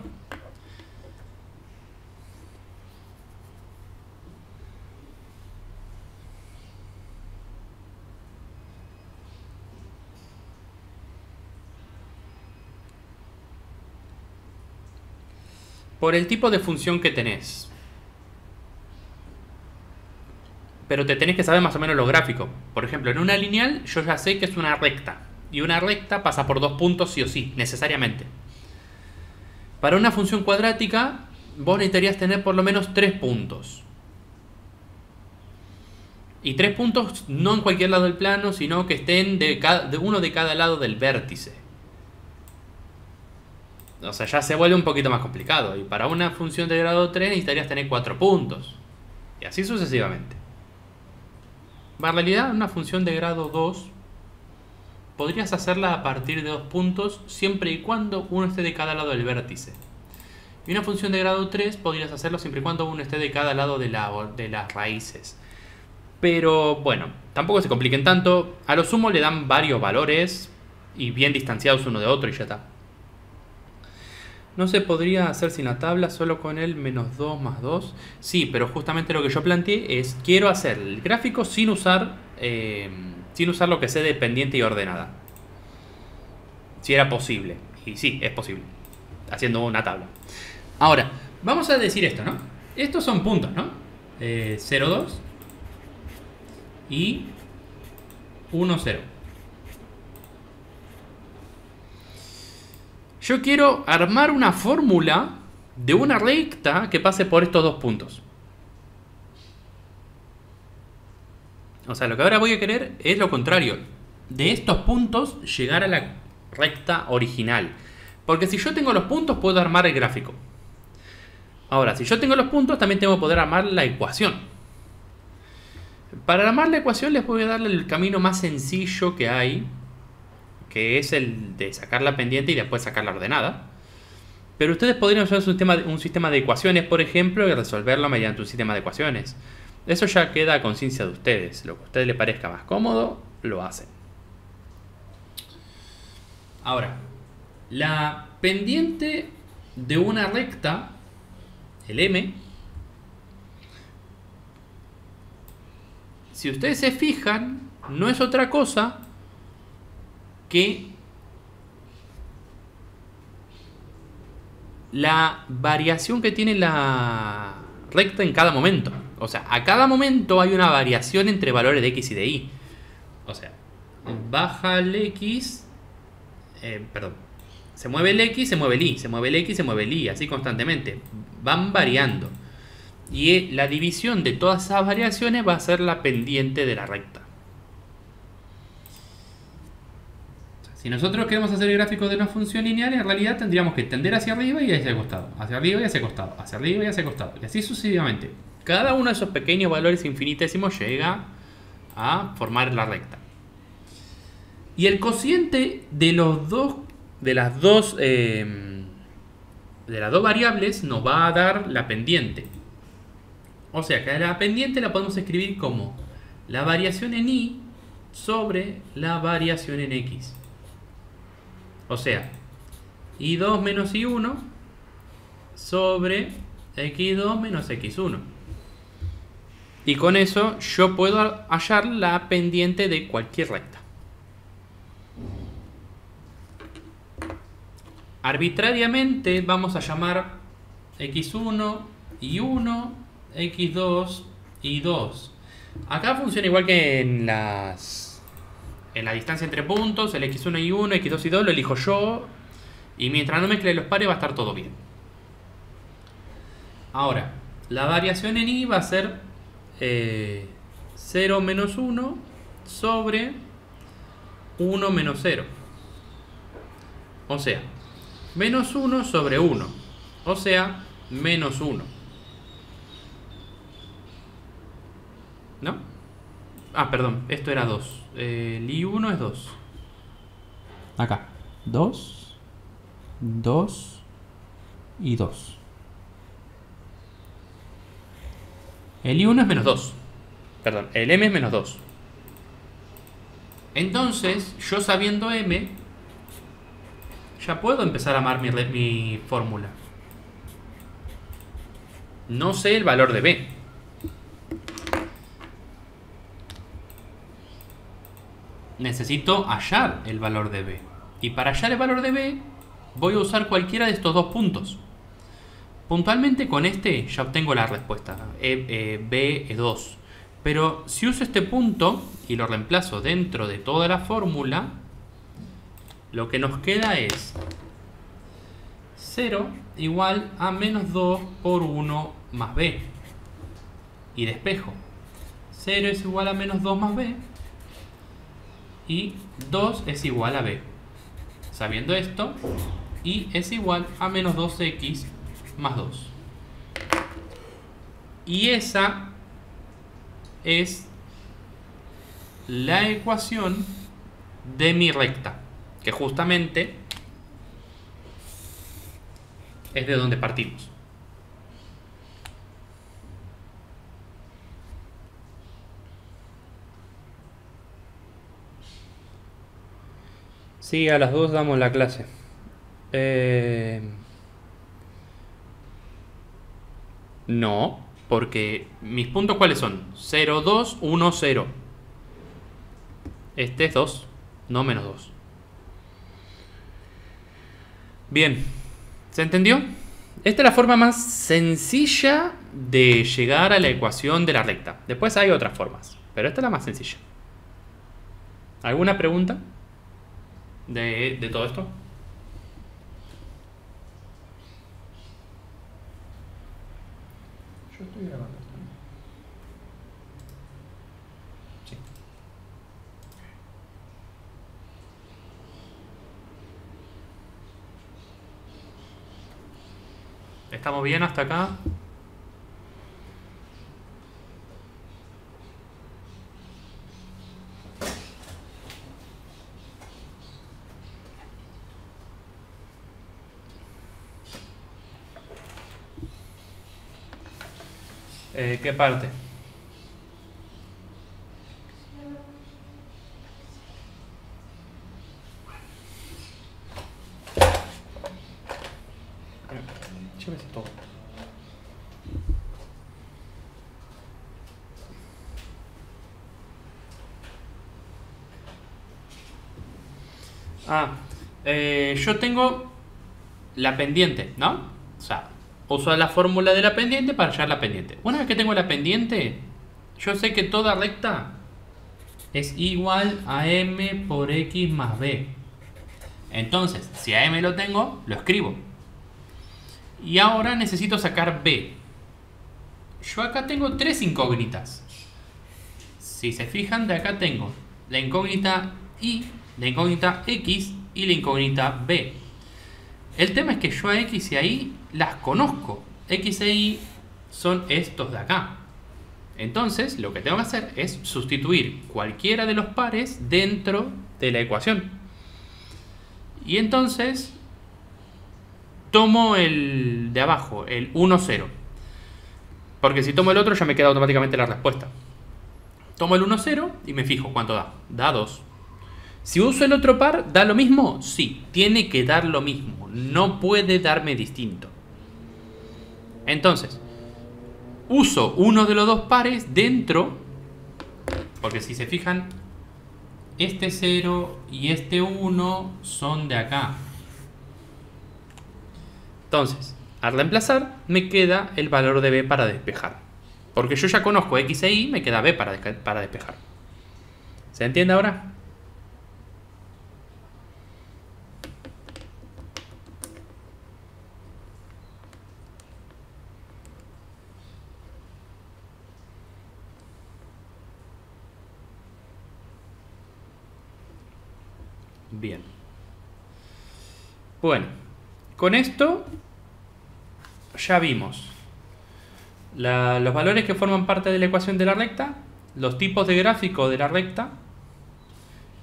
Por el tipo de función que tenés. Pero te tenés que saber más o menos lo gráfico. Por ejemplo, en una lineal yo ya sé que es una recta. Y una recta pasa por 2 puntos sí o sí, necesariamente. Para una función cuadrática, vos necesitarías tener por lo menos 3 puntos. Y 3 puntos no en cualquier lado del plano, sino que estén de uno de cada lado del vértice. O sea, ya se vuelve un poquito más complicado. Y para una función de grado 3 necesitarías tener 4 puntos. Y así sucesivamente. En realidad, una función de grado 2 podrías hacerla a partir de 2 puntos siempre y cuando uno esté de cada lado del vértice. Y una función de grado 3 podrías hacerlo siempre y cuando uno esté de cada lado de las raíces. Pero bueno, tampoco se compliquen tanto. A lo sumo le dan varios valores y bien distanciados uno de otro y ya está. ¿No se podría hacer sin la tabla, solo con el menos 2 más 2? Sí, pero justamente lo que yo planteé es, quiero hacer el gráfico sin usar lo que sé de pendiente y ordenada. Si era posible. Y sí, es posible. Haciendo una tabla. Ahora, vamos a decir esto, ¿no? Estos son puntos, ¿no? 0, 2 y 1, 0. Yo quiero armar una fórmula de una recta que pase por estos 2 puntos. O sea, lo que ahora voy a querer es lo contrario. De estos puntos llegar a la recta original. Porque si yo tengo los puntos puedo armar el gráfico. Ahora, si yo tengo los puntos también tengo que poder armar la ecuación. Para armar la ecuación les voy a dar el camino más sencillo que hay, que es el de sacar la pendiente y después sacar la ordenada. Pero ustedes podrían usar un sistema de ecuaciones, por ejemplo, y resolverlo mediante un sistema de ecuaciones. Eso ya queda a conciencia de ustedes. Lo que a ustedes les parezca más cómodo, lo hacen. Ahora, la pendiente de una recta, el M, si ustedes se fijan, no es otra cosa que la variación que tiene la recta en cada momento. O sea, a cada momento hay una variación entre valores de X y de Y. O sea, baja el X, se mueve el X, se mueve el Y, se mueve el X, se mueve el Y, así constantemente. Van variando. Y la división de todas esas variaciones va a ser la pendiente de la recta. Si nosotros queremos hacer el gráfico de una función lineal, en realidad tendríamos que tender hacia arriba y hacia el costado, hacia arriba y hacia el costado, hacia arriba y hacia el costado, y así sucesivamente. Cada uno de esos pequeños valores infinitesimos llega a formar la recta. Y el cociente de las dos variables nos va a dar la pendiente. O sea que la pendiente la podemos escribir como la variación en Y sobre la variación en X. O sea, Y2 menos Y1 sobre X2 menos X1. Y con eso yo puedo hallar la pendiente de cualquier recta. Arbitrariamente vamos a llamar x1 y 1, x2 y 2. Acá funciona igual que en la distancia entre puntos, el x1 y 1, x2 y 2 lo elijo yo. Y mientras no mezcle los pares va a estar todo bien. Ahora, la variación en i va a ser 0 menos 1 sobre 1 menos 0. O sea, menos 1 sobre 1. O sea, menos 1. ¿No? Ah, perdón, esto era 2. El i1 es 2. Acá. 2, 2 y 2. El i1 es menos 2. Perdón, el m es menos 2. Entonces, yo sabiendo m, ya puedo empezar a armar mi fórmula. No sé el valor de b. Necesito hallar el valor de b. Y para hallar el valor de b, voy a usar cualquiera de estos dos puntos. Puntualmente con este ya obtengo la respuesta. B es 2. Pero si uso este punto y lo reemplazo dentro de toda la fórmula, lo que nos queda es 0 igual a menos 2 por 1 más b. Y despejo. 0 es igual a menos 2 más b. Y 2 es igual a b. Sabiendo esto, y es igual a menos 2x más 2. Y esa es la ecuación de mi recta, que justamente es de donde partimos. Sí, a las 2 damos la clase. No, porque mis puntos ¿cuáles son? 0, 2, 1, 0. Este es 2, no menos 2. Bien, ¿se entendió? Esta es la forma más sencilla de llegar a la ecuación de la recta. Después hay otras formas, pero esta es la más sencilla. ¿Alguna pregunta de todo esto? Yo estoy grabando esto. Sí. ¿Estamos bien hasta acá? ¿Qué parte? Llévese todo. Yo tengo la pendiente, ¿no? O sea, uso la fórmula de la pendiente para hallar la pendiente. Una vez que tengo la pendiente, yo sé que toda recta es igual a m por x más b. Entonces, si a m lo tengo, lo escribo. Y ahora necesito sacar b. Yo acá tengo tres incógnitas. Si se fijan, de acá tengo la incógnita y, la incógnita x y la incógnita b. El tema es que yo a x y a y las conozco. X e y son estos de acá. Entonces, lo que tengo que hacer es sustituir cualquiera de los pares dentro de la ecuación. Y entonces tomo el de abajo, el 1, 0. Porque si tomo el otro ya me queda automáticamente la respuesta. Tomo el 1, 0 y me fijo cuánto da. Da 2. Si uso el otro par, ¿da lo mismo? Sí, tiene que dar lo mismo. No puede darme distinto. Entonces, uso uno de los dos pares dentro, porque si se fijan, este 0 y este 1 son de acá. Entonces, al reemplazar, me queda el valor de b para despejar. Porque yo ya conozco x e y, me queda b para despejar. ¿Se entiende ahora? Bien. Bueno, con esto ya vimos los valores que forman parte de la ecuación de la recta, los tipos de gráfico de la recta,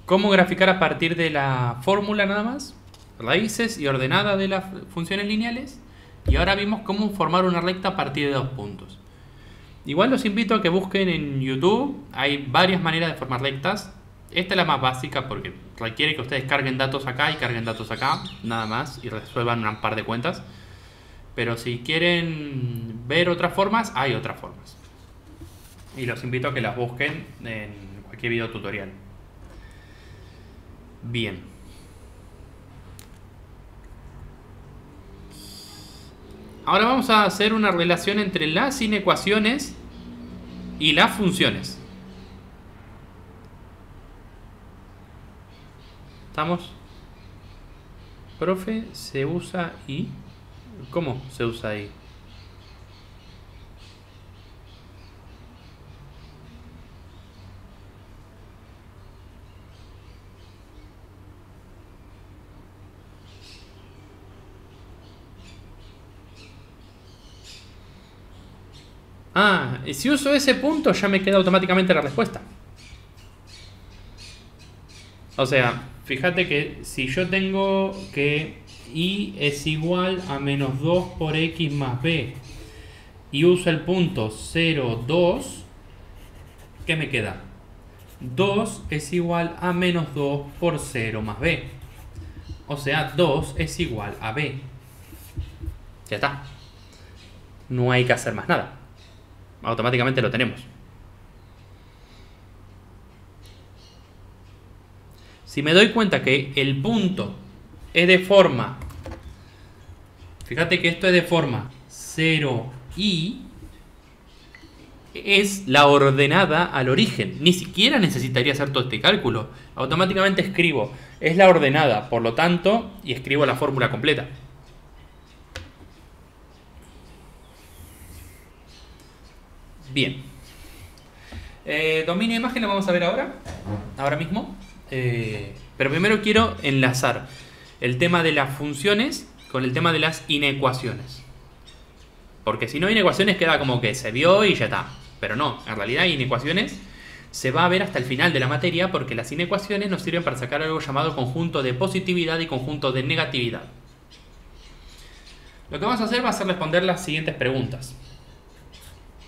cómo graficar a partir de la fórmula nada más, raíces y ordenada de las funciones lineales, y ahora vimos cómo formar una recta a partir de dos puntos. Igual los invito a que busquen en YouTube, hay varias maneras de formar rectas. Esta es la más básica porque requiere que ustedes carguen datos acá y carguen datos acá, nada más, y resuelvan un par de cuentas. Pero si quieren ver otras formas, hay otras formas. Y los invito a que las busquen en cualquier video tutorial. Bien. Ahora vamos a hacer una relación entre las inecuaciones y las funciones. ¿Estamos? Profe, se usa y... ¿Cómo se usa ahí? Ah, si uso ese punto ya me queda automáticamente la respuesta. O sea, fíjate que si yo tengo que y es igual a menos 2 por x más b y uso el punto 0, 2, ¿qué me queda? 2 es igual a menos 2 por 0 más b. O sea, 2 es igual a b. Ya está. No hay que hacer más nada. Automáticamente lo tenemos. Si me doy cuenta que el punto es de forma, fíjate que esto es de forma 0i, es la ordenada al origen. Ni siquiera necesitaría hacer todo este cálculo. Automáticamente escribo, es la ordenada, por lo tanto, y escribo la fórmula completa. Bien. Dominio de imagen lo vamos a ver ahora mismo. Pero primero quiero enlazar el tema de las funciones con el tema de las inecuaciones. Porque si no, inecuaciones queda como que se vio y ya está. Pero no, en realidad inecuaciones se va a ver hasta el final de la materia, porque las inecuaciones nos sirven para sacar algo llamado conjunto de positividad y conjunto de negatividad. Lo que vamos a hacer va a ser responder las siguientes preguntas.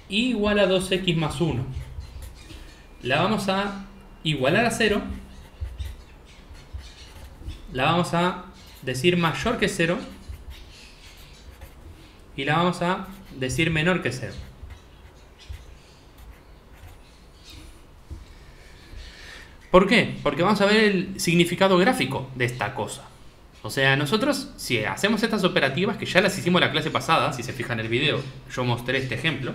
Y igual a 2x más 1. La vamos a igualar a 0. La vamos a decir mayor que 0. Y la vamos a decir menor que 0. ¿Por qué? Porque vamos a ver el significado gráfico de esta cosa. O sea, nosotros, si hacemos estas operativas, que ya las hicimos la clase pasada, si se fijan en el video, yo mostré este ejemplo.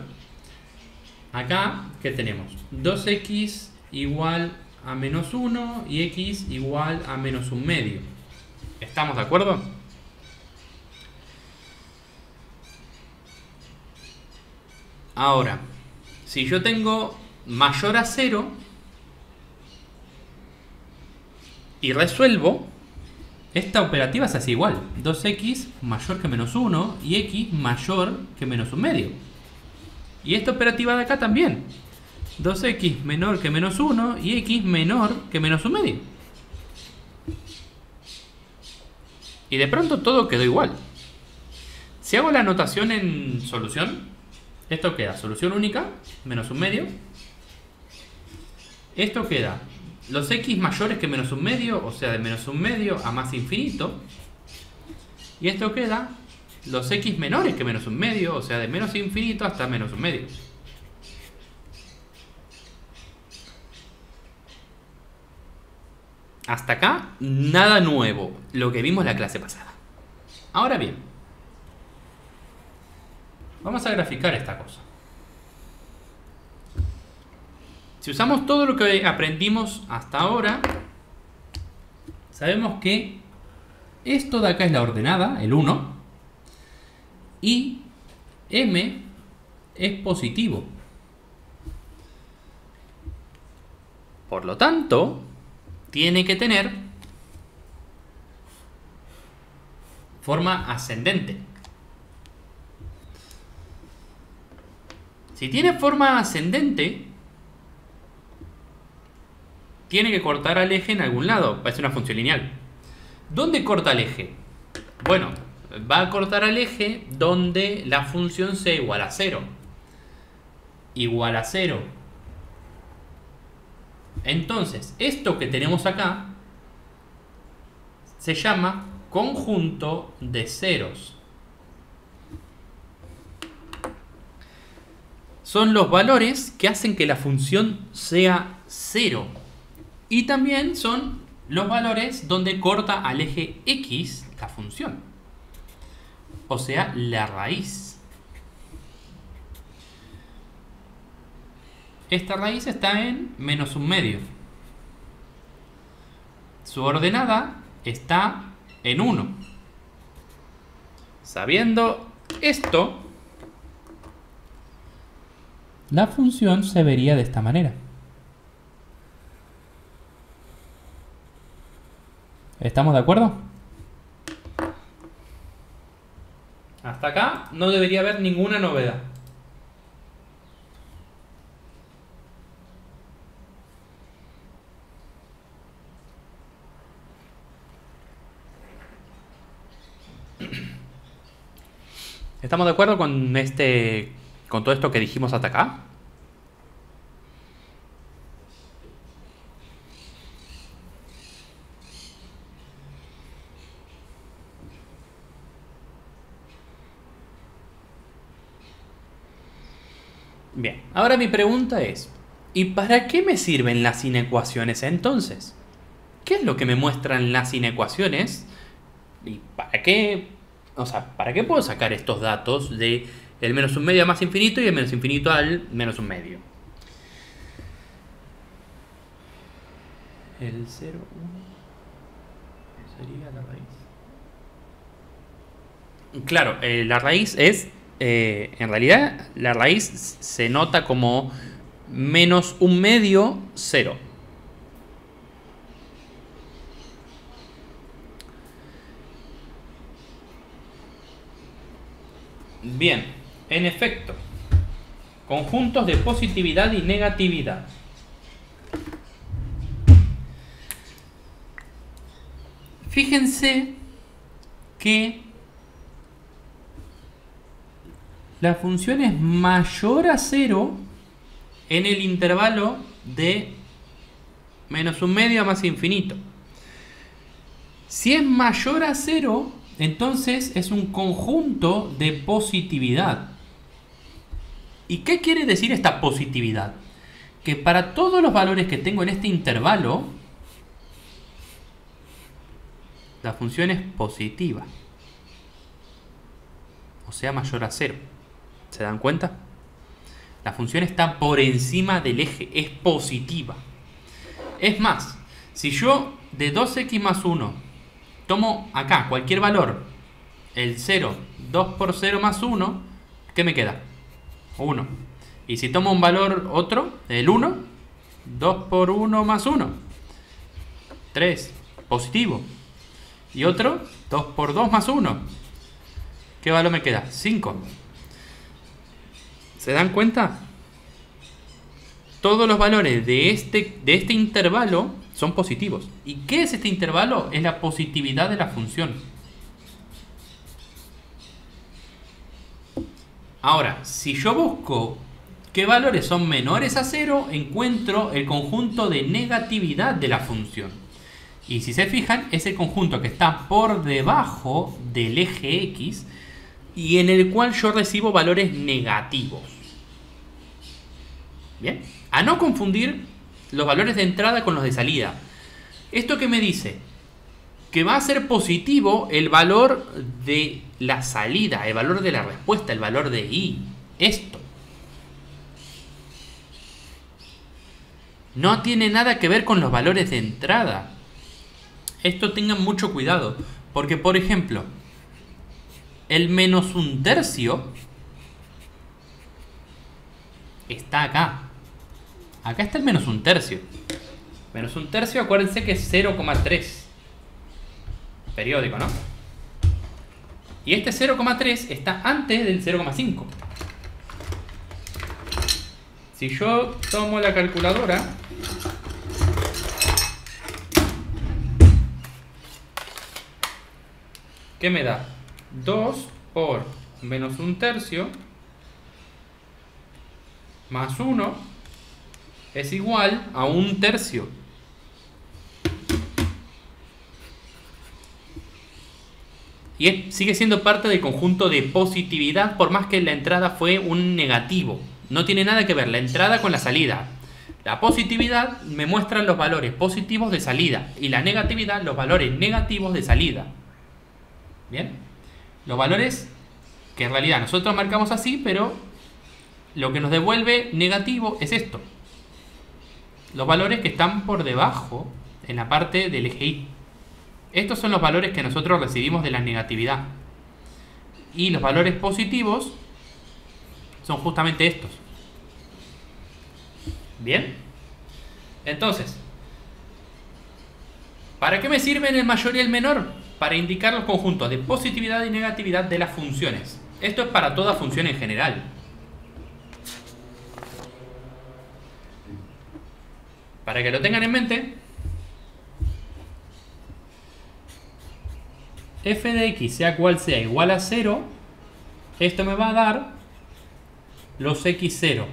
Acá, ¿qué tenemos? 2x igual a menos 1 y x igual a menos 1 medio. ¿Estamos de acuerdo? Ahora, si yo tengo mayor a 0 y resuelvo, esta operativa se hace igual. 2x mayor que menos 1 y x mayor que menos 1 medio. Y esta operativa de acá también. 2x menor que menos 1 y x menor que menos 1 medio. Y de pronto todo quedó igual. Si hago la notación en solución, esto queda solución única, menos 1 medio. Esto queda los x mayores que menos 1 medio, o sea, de menos 1 medio a más infinito. Y esto queda los x menores que menos un medio, o sea, de menos infinito hasta menos un medio. Hasta acá, nada nuevo, lo que vimos la clase pasada. Ahora bien, vamos a graficar esta cosa. Si usamos todo lo que aprendimos hasta ahora, sabemos que esto de acá es la ordenada, el 1, y m es positivo. Por lo tanto, tiene que tener forma ascendente. Si tiene forma ascendente, tiene que cortar al eje en algún lado. Es una función lineal. ¿Dónde corta el eje? Bueno, va a cortar al eje donde la función sea igual a 0. Igual a 0. Entonces, esto que tenemos acá se llama conjunto de ceros. Son los valores que hacen que la función sea 0. Y también son los valores donde corta al eje x la función. O sea, la raíz. Esta raíz está en menos un medio. Su ordenada está en 1. Sabiendo esto, la función se vería de esta manera. ¿Estamos de acuerdo? Hasta acá no debería haber ninguna novedad. ¿Estamos de acuerdo con con todo esto que dijimos hasta acá? Bien, ahora mi pregunta es, ¿y para qué me sirven las inecuaciones entonces? ¿Qué es lo que me muestran las inecuaciones? ¿Y para qué? O sea, ¿para qué puedo sacar estos datos de el menos un medio a más infinito y el menos infinito al menos un medio? El 0, 1 sería la raíz. Claro, la raíz es, en realidad, la raíz se nota como menos un medio, 0. Bien, en efecto, conjuntos de positividad y negatividad. Fíjense que la función es mayor a 0 en el intervalo de menos un medio a más infinito. Si es mayor a 0, entonces es un conjunto de positividad. ¿Y qué quiere decir esta positividad? Que para todos los valores que tengo en este intervalo, la función es positiva. O sea, mayor a 0. ¿Se dan cuenta? La función está por encima del eje, es positiva. Es más, si yo de 2x más 1 tomo acá cualquier valor, el 0, 2 por 0 más 1, ¿qué me queda? 1. Y si tomo un valor otro, el 1, 2 por 1 más 1, 3, positivo. Y otro, 2 por 2 más 1. ¿Qué valor me queda? 5. ¿Se dan cuenta? Todos los valores de este intervalo son positivos. ¿Y qué es este intervalo? Es la positividad de la función. Ahora, si yo busco qué valores son menores a 0, encuentro el conjunto de negatividad de la función. Y si se fijan, ese conjunto que está por debajo del eje X y en el cual yo recibo valores negativos. Bien, a no confundir los valores de entrada con los de salida. ¿Esto qué me dice? Que va a ser positivo el valor de la salida, el valor de la respuesta, el valor de I. Esto no tiene nada que ver con los valores de entrada. Esto tengan mucho cuidado, porque por ejemplo, el menos un tercio está acá. Acá está el menos un tercio. Menos un tercio, acuérdense que es 0,3. Periódico, ¿no? Y este 0,3 está antes del 0,5. Si yo tomo la calculadora, ¿qué me da? 2 por menos un tercio más 1 es igual a un tercio. Y sigue siendo parte del conjunto de positividad, por más que la entrada fue un negativo. No tiene nada que ver la entrada con la salida. La positividad me muestra los valores positivos de salida y la negatividad los valores negativos de salida. ¿Bien? Los valores que en realidad nosotros marcamos así, pero lo que nos devuelve negativo es esto. Los valores que están por debajo en la parte del eje Y. Estos son los valores que nosotros recibimos de la negatividad. Y los valores positivos son justamente estos. ¿Bien? Entonces, ¿para qué me sirven el mayor y el menor? Para indicar los conjuntos de positividad y negatividad de las funciones. Esto es para toda función en general. Para que lo tengan en mente, f de x, sea cual sea, igual a 0, esto me va a dar los x0,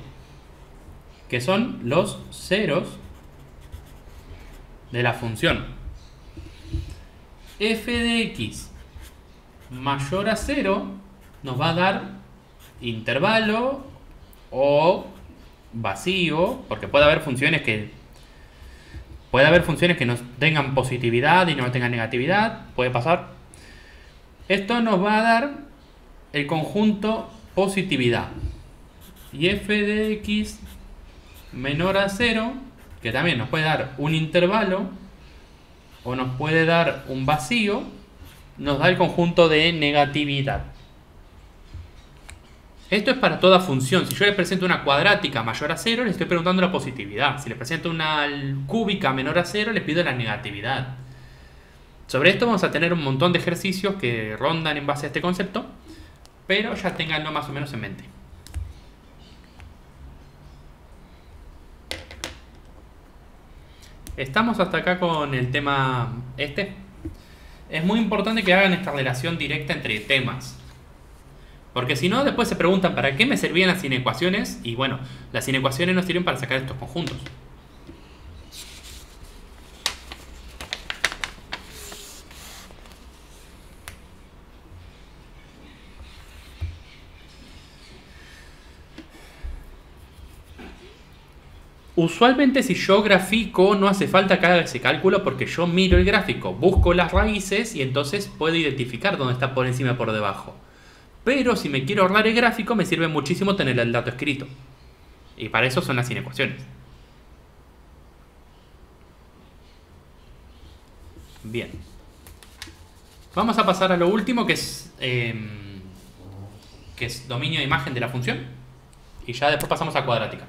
que son los ceros de la función. F de x mayor a 0 nos va a dar intervalo o vacío, porque puede haber funciones que no tengan positividad y no tengan negatividad, puede pasar. Esto nos va a dar el conjunto positividad. Y f de x menor a 0, que también nos puede dar un intervalo o nos puede dar un vacío, nos da el conjunto de negatividad. Esto es para toda función. Si yo le presento una cuadrática mayor a 0, le estoy preguntando la positividad. Si le presento una cúbica menor a 0, le pido la negatividad. Sobre esto vamos a tener un montón de ejercicios que rondan en base a este concepto, pero ya ténganlo más o menos en mente. Estamos hasta acá con el tema este. Es muy importante que hagan esta relación directa entre temas, porque si no, después se preguntan ¿para qué me servían las inecuaciones? Y bueno, las inecuaciones nos sirven para sacar estos conjuntos. Usualmente si yo grafico no hace falta que haga ese cálculo porque yo miro el gráfico, busco las raíces y entonces puedo identificar dónde está por encima y por debajo. Pero si me quiero ahorrar el gráfico me sirve muchísimo tener el dato escrito. Y para eso son las inecuaciones. Bien. Vamos a pasar a lo último que es dominio de imagen de la función. Y ya después pasamos a cuadrática.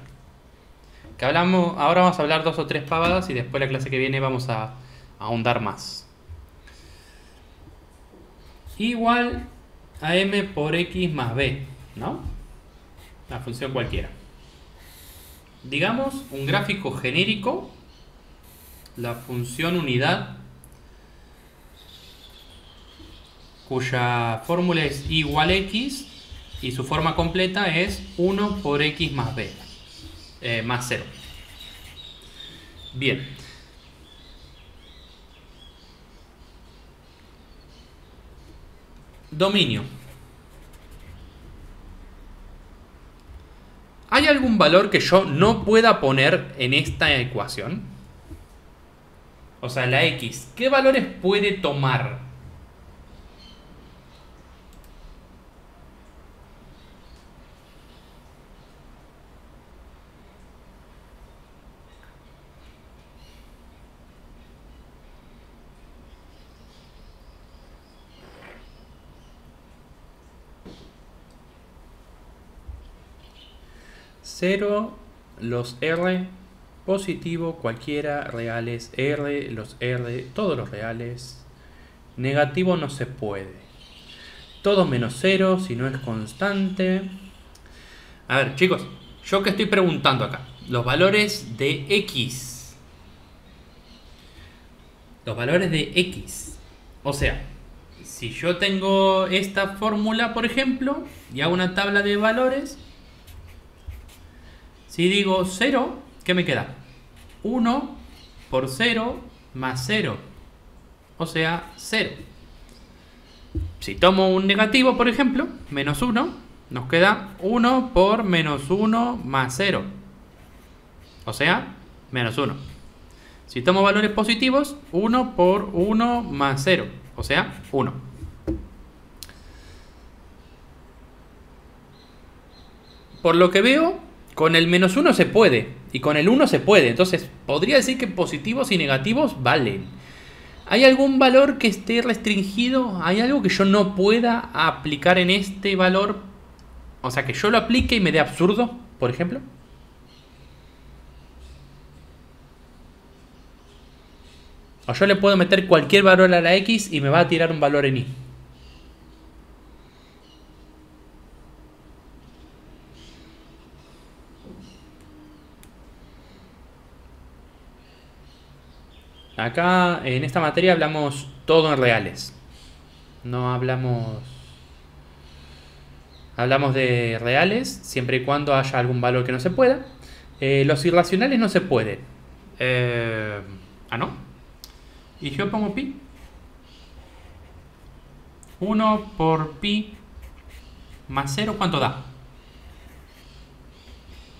Ahora vamos a hablar 2 o 3 pavadas y después la clase que viene vamos a ahondar más. Igual a m por x más b, ¿no? Una función cualquiera. Digamos un gráfico genérico, la función unidad, cuya fórmula es y igual a x y su forma completa es 1 por x más b. Más 0. Bien. Dominio. ¿Hay algún valor que yo no pueda poner en esta ecuación? O sea, la X, ¿qué valores puede tomar? Cero, los R, positivo, cualquiera, reales, R, los R, todos los reales. Negativo no se puede. Todo menos cero, si no es constante. A ver, chicos, yo que estoy preguntando acá. Los valores de X. Los valores de X. O sea, si yo tengo esta fórmula, por ejemplo, y hago una tabla de valores. Si digo 0, ¿qué me queda? 1 por 0 más 0. O sea, 0. Si tomo un negativo, por ejemplo, menos 1, nos queda 1 por menos 1 más 0. O sea, menos 1. Si tomo valores positivos, 1 por 1 más 0. O sea, 1. Por lo que veo, con el menos 1 se puede. Y con el 1 se puede. Entonces, podría decir que positivos y negativos valen. ¿Hay algún valor que esté restringido? ¿Hay algo que yo no pueda aplicar en este valor? O sea, que yo lo aplique y me dé absurdo, por ejemplo. O yo le puedo meter cualquier valor a la X y me va a tirar un valor en Y. Acá en esta materia hablamos todo en reales. No hablamos de reales siempre y cuando haya algún valor que no se pueda. Los irracionales no se pueden. ¿No? Y yo pongo pi. 1 por pi más 0, ¿cuánto da?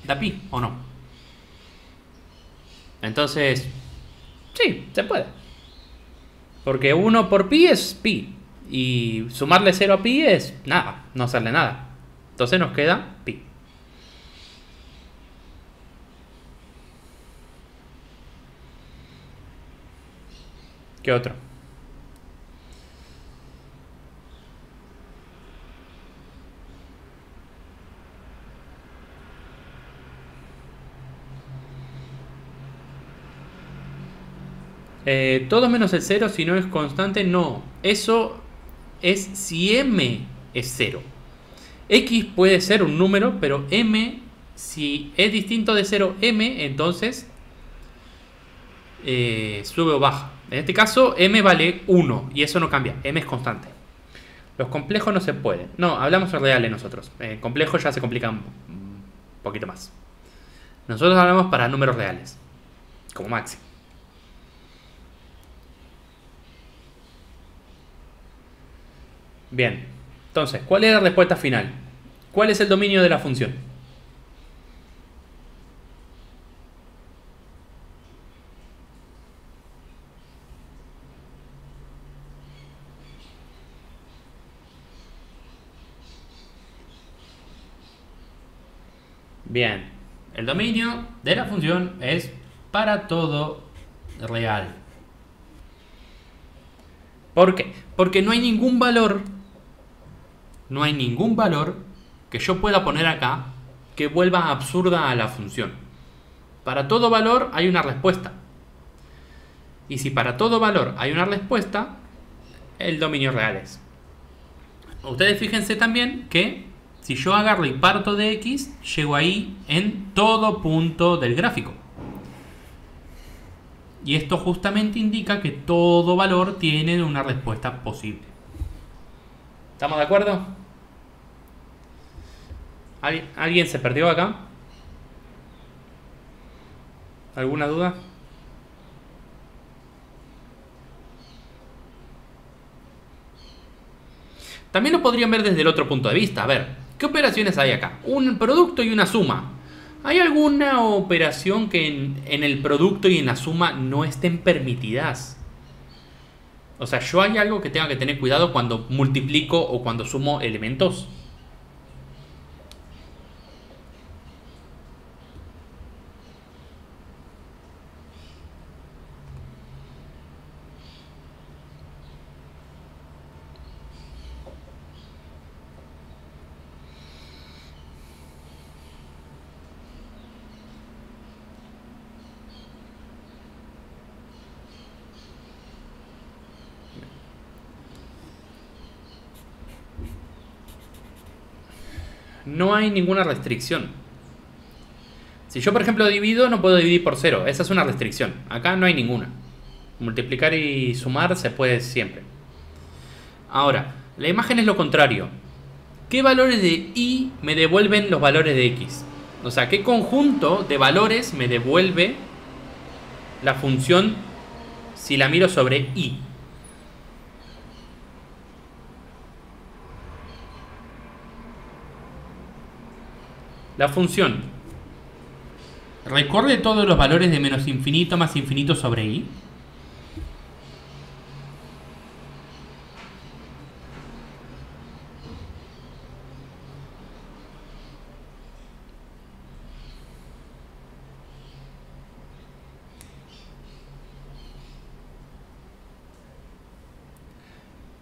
¿Da pi o no? Entonces, sí, se puede. Porque 1 por pi es pi. Y sumarle 0 a pi es nada, no hacerle nada. Entonces nos queda pi. ¿Qué otro? Todo menos el 0 si no es constante, no. Eso es si m es 0. X puede ser un número, pero m, si es distinto de 0, m, entonces sube o baja. En este caso, m vale 1 y eso no cambia. M es constante. Los complejos no se pueden. No, hablamos en reales nosotros. Complejos ya se complican un poquito más. Nosotros hablamos para números reales, como máximo. Bien, entonces, ¿cuál es la respuesta final? ¿Cuál es el dominio de la función? Bien, el dominio de la función es para todo real. ¿Por qué? Porque no hay ningún valor que yo pueda poner acá que vuelva absurda a la función. Para todo valor hay una respuesta. Y si para todo valor hay una respuesta, el dominio real es. Ustedes fíjense también que si yo agarro y parto de X, llego ahí en todo punto del gráfico. Y esto justamente indica que todo valor tiene una respuesta posible. ¿Estamos de acuerdo? ¿Alguien se perdió acá? ¿Alguna duda? También lo podrían ver desde el otro punto de vista. A ver, ¿qué operaciones hay acá? Un producto y una suma. ¿Hay alguna operación que en el producto y en la suma no estén permitidas? O sea, ¿yo hay algo que tenga que tener cuidado cuando multiplico o cuando sumo elementos? No hay ninguna restricción. Si yo, por ejemplo, divido, no puedo dividir por 0. Esa es una restricción. Acá no hay ninguna. Multiplicar y sumar se puede siempre. Ahora, la imagen es lo contrario. ¿Qué valores de y me devuelven los valores de x? O sea, ¿qué conjunto de valores me devuelve la función si la miro sobre y? La función recorre todos los valores de menos infinito más infinito sobre i.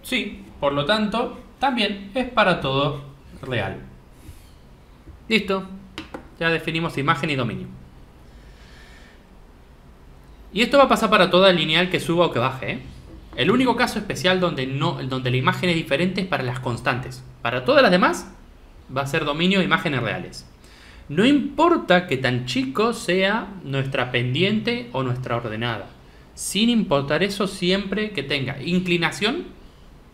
Sí, por lo tanto, también es para todo real. Listo. Ya definimos imagen y dominio. Y esto va a pasar para toda lineal que suba o que baje, ¿eh? El único caso especial donde la imagen es diferente es para las constantes. Para todas las demás va a ser dominio e imágenes reales. No importa que tan chico sea nuestra pendiente o nuestra ordenada. Sin importar eso, siempre que tenga inclinación,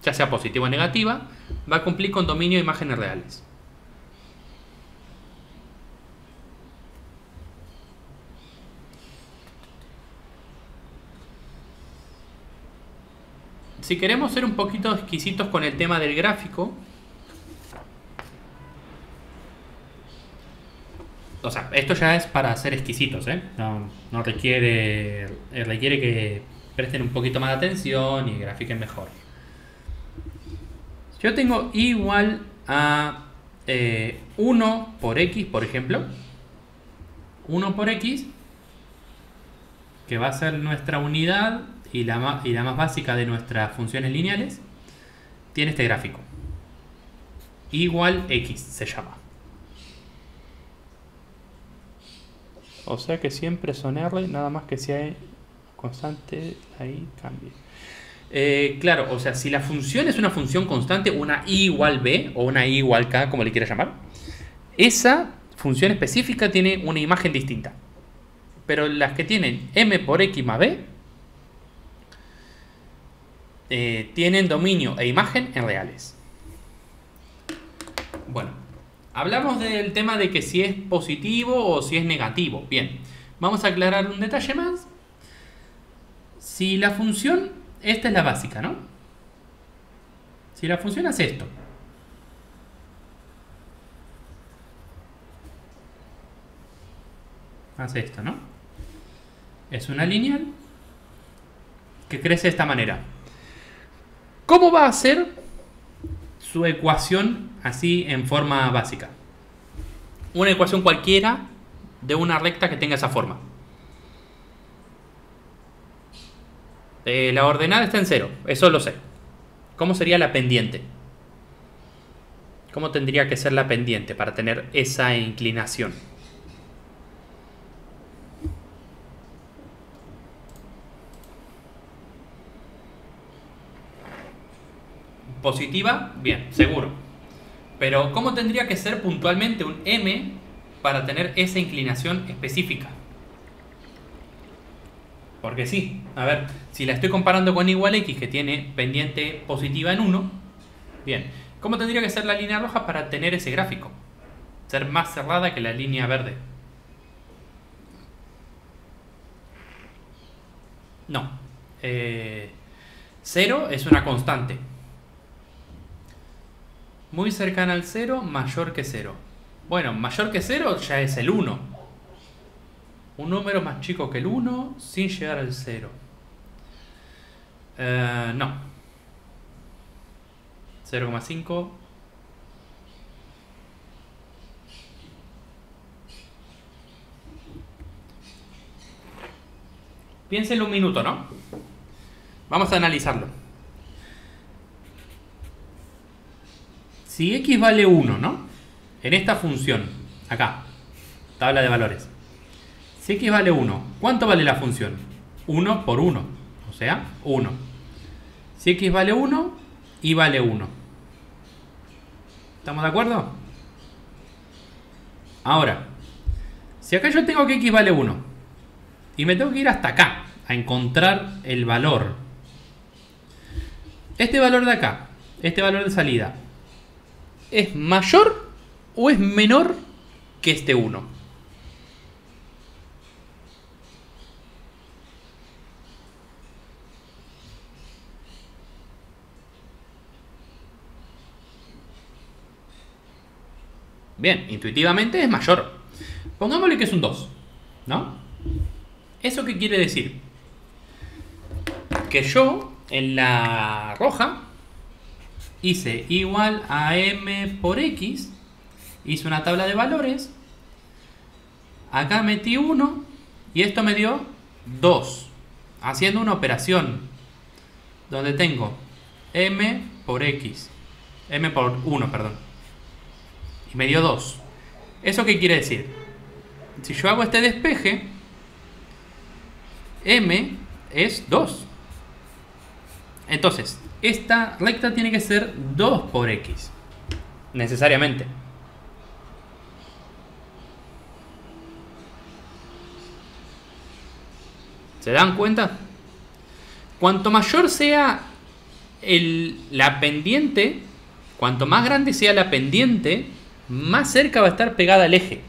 ya sea positiva o negativa, va a cumplir con dominio e imágenes reales. Si queremos ser un poquito exquisitos con el tema del gráfico, o sea, esto ya es para ser exquisitos, ¿eh? No requiere que presten un poquito más de atención y grafiquen mejor. Yo tengo i igual a 1 por x, por ejemplo. 1 por x, que va a ser nuestra unidad y la más básica de nuestras funciones lineales, tiene este gráfico. Igual x se llama. O sea que siempre son R, nada más que si hay constante, ahí cambie. Claro, o sea, si la función es una función constante, una i igual b o una i igual k, como le quieras llamar, esa función específica tiene una imagen distinta. Pero las que tienen m por x más b tienen dominio e imagen en reales. Bueno, hablamos del tema de que si es positivo o si es negativo. Bien, vamos a aclarar un detalle más. Si la función, esta es la básica, ¿no? Si la función hace esto, ¿no? Es una lineal que crece de esta manera. ¿Cómo va a ser su ecuación así en forma básica? Una ecuación cualquiera de una recta que tenga esa forma. La ordenada está en 0, eso lo sé. ¿Cómo sería la pendiente? ¿Cómo tendría que ser la pendiente para tener esa inclinación? Positiva, bien, seguro. Pero ¿cómo tendría que ser puntualmente un m para tener esa inclinación específica? Porque sí, a ver, si la estoy comparando con igual x que tiene pendiente positiva en 1, bien, ¿cómo tendría que ser la línea roja para tener ese gráfico? Ser más cerrada que la línea verde. No. 0 es una constante. Muy cercana al 0, mayor que 0. Bueno, mayor que 0 ya es el 1. Un número más chico que el 1 sin llegar al 0. No. 0,5. Piénsenlo un minuto, ¿no? Vamos a analizarlo. Si x vale 1, ¿no? En esta función, acá, tabla de valores. Si x vale 1, ¿cuánto vale la función? 1 por 1, o sea, 1. Si x vale 1, y vale 1. ¿Estamos de acuerdo? Ahora, si acá yo tengo que x vale 1, y me tengo que ir hasta acá, a encontrar el valor. Este valor de acá, este valor de salida, ¿es mayor o es menor que este 1? Bien, intuitivamente es mayor. Pongámosle que es un 2, ¿no? ¿Eso qué quiere decir? Que yo, en la roja, hice igual a m por x, hice una tabla de valores, acá metí 1 y esto me dio 2, haciendo una operación donde tengo m por x, m por 1, perdón, y me dio 2. ¿Eso qué quiere decir? Si yo hago este despeje, m es 2. Entonces, esta recta tiene que ser 2 por x, necesariamente. ¿Se dan cuenta? Cuanto mayor sea la pendiente, cuanto más grande sea la pendiente, más cerca va a estar pegada al eje.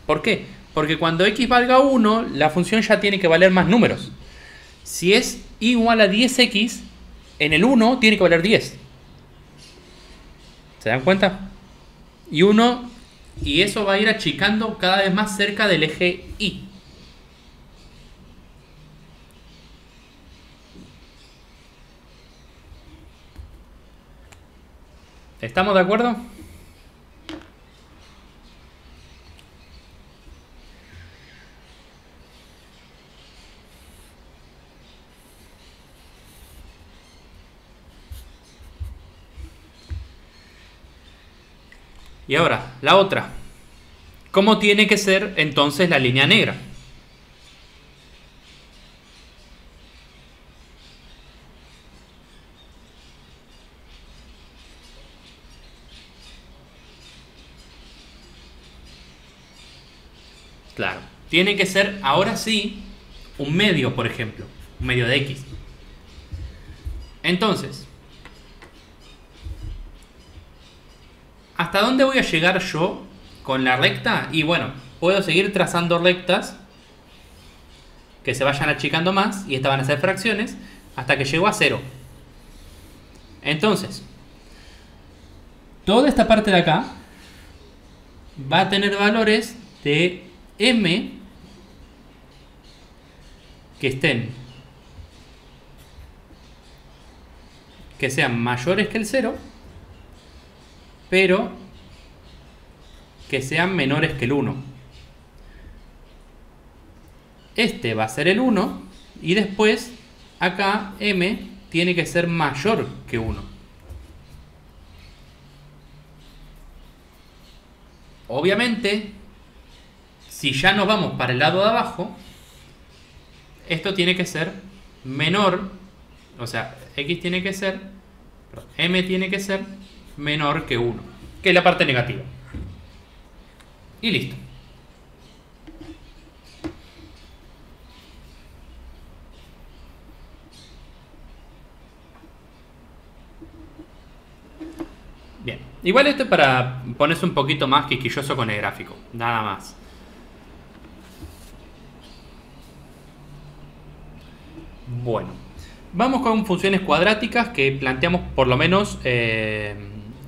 ¿Por qué? Porque cuando x valga 1, la función ya tiene que valer más números. Si es igual a 10x, en el 1 tiene que valer 10. ¿Se dan cuenta? Y eso va a ir achicando cada vez más cerca del eje y. ¿Estamos de acuerdo? Y ahora, la otra. ¿Cómo tiene que ser entonces la línea negra? Claro, tiene que ser ahora sí un medio, por ejemplo, un medio de x. Entonces, ¿hasta dónde voy a llegar yo con la recta? Y bueno, puedo seguir trazando rectas que se vayan achicando más, y estas van a ser fracciones, hasta que llego a 0. Entonces, toda esta parte de acá va a tener valores de m que sean mayores que el 0, pero que sean menores que el 1. Este va a ser el 1, y después acá m tiene que ser mayor que 1. Obviamente, si ya nos vamos para el lado de abajo, esto tiene que ser menor, o sea, m tiene que ser menor que 1, que es la parte negativa. Y listo. Bien, igual esto es para ponerse un poquito más quisquilloso con el gráfico, nada más. Bueno, vamos con funciones cuadráticas que planteamos por lo menos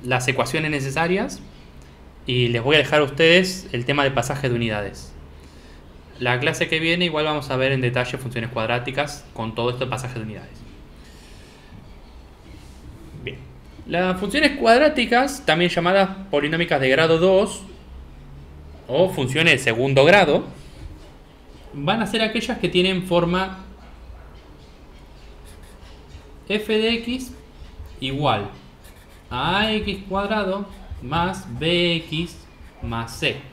las ecuaciones necesarias, y les voy a dejar a ustedes el tema de pasaje de unidades. la clase que viene igual vamos a ver en detalle funciones cuadráticas con todo esto de pasajes de unidades. Bien. Las funciones cuadráticas, también llamadas polinómicas de grado 2 o funciones de segundo grado, van a ser aquellas que tienen forma f de x igual a ax cuadrado más bx más c.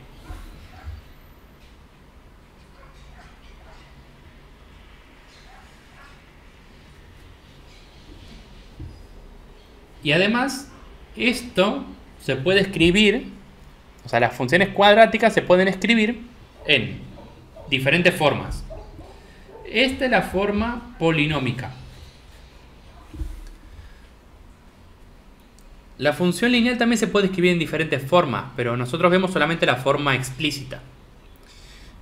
Y además, esto se puede escribir, o sea, las funciones cuadráticas se pueden escribir en diferentes formas. Esta es la forma polinómica. La función lineal también se puede escribir en diferentes formas, pero nosotros vemos solamente la forma explícita.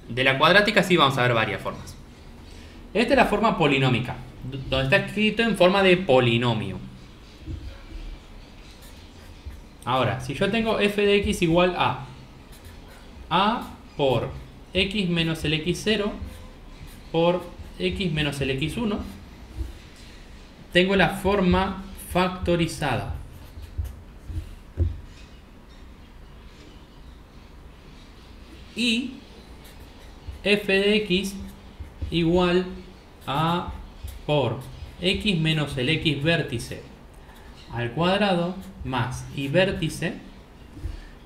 De la cuadrática sí vamos a ver varias formas. Esta es la forma polinómica, donde está escrito en forma de polinomio. Ahora, si yo tengo f de x igual a por x menos el x0 por x menos el x1, tengo la forma factorizada. Y f de x igual a por x menos el x vértice al cuadrado más y vértice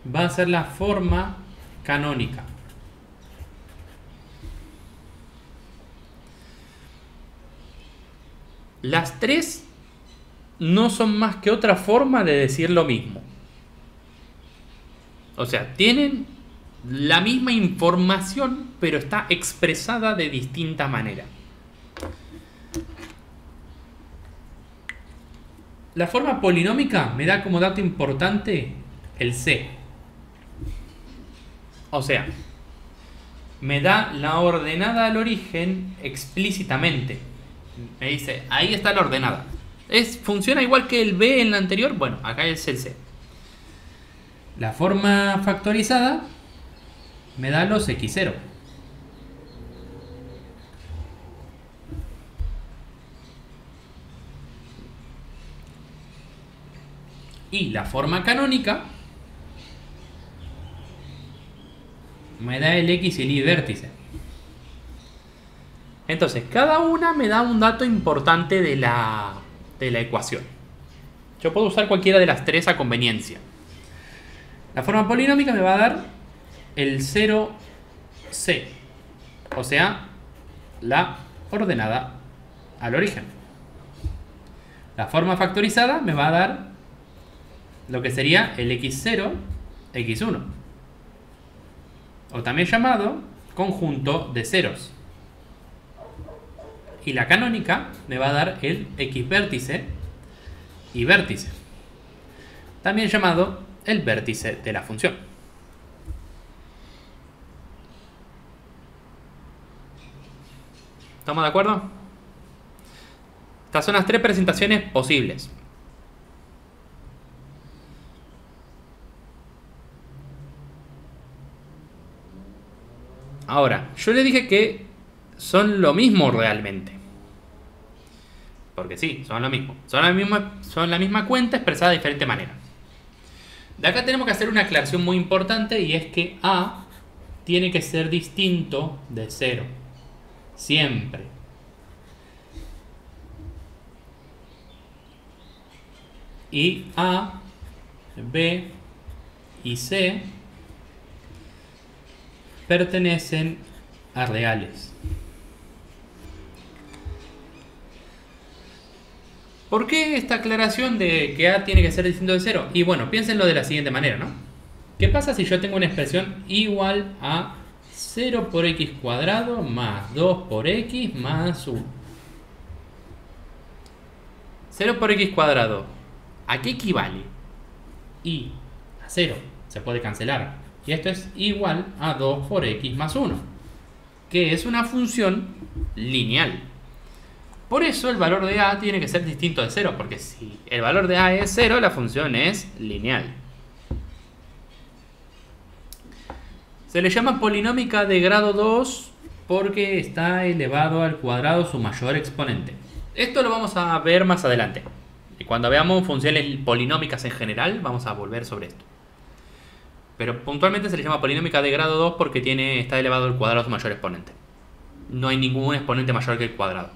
va a ser la forma canónica. Las tres no son más que otra forma de decir lo mismo. O sea, tienen la misma información, pero está expresada de distinta manera. La forma polinómica me da como dato importante el C. O sea, me da la ordenada al origen explícitamente. Me dice, ahí está la ordenada. Funciona igual que el B en la anterior. Bueno, acá es el C. La forma factorizada me da los x0. Y la forma canónica me da el x y el y vértice. Entonces, cada una me da un dato importante de la ecuación. Yo puedo usar cualquiera de las tres a conveniencia. La forma polinómica me va a dar el 0C, o sea, la ordenada al origen. La forma factorizada me va a dar lo que sería el x0, x1, o también llamado conjunto de ceros. Y la canónica me va a dar el x vértice y vértice, también llamado el vértice de la función. ¿Estamos de acuerdo? Estas son las tres presentaciones posibles. Ahora, yo le dije que son lo mismo realmente. Porque sí, son lo mismo. Son la misma cuenta expresada de diferente manera. De acá tenemos que hacer una aclaración muy importante, y es que A tiene que ser distinto de 0. Siempre. Y A, B y C pertenecen a reales. ¿Por qué esta aclaración de que A tiene que ser distinto de 0? Y bueno, piénsenlo de la siguiente manera, ¿no? ¿Qué pasa si yo tengo una expresión igual a 0 por x cuadrado más 2 por x más 1? 0 por x cuadrado, ¿a qué equivale? Y a 0, se puede cancelar. Y esto es igual a 2 por x más 1, que es una función lineal. Por eso el valor de A tiene que ser distinto de 0, porque si el valor de A es 0, la función es lineal. Se le llama polinómica de grado 2 porque está elevado al cuadrado su mayor exponente. Esto lo vamos a ver más adelante. Y cuando veamos funciones polinómicas en general, vamos a volver sobre esto. Pero puntualmente se le llama polinómica de grado 2 porque está elevado al cuadrado su mayor exponente. No hay ningún exponente mayor que el cuadrado.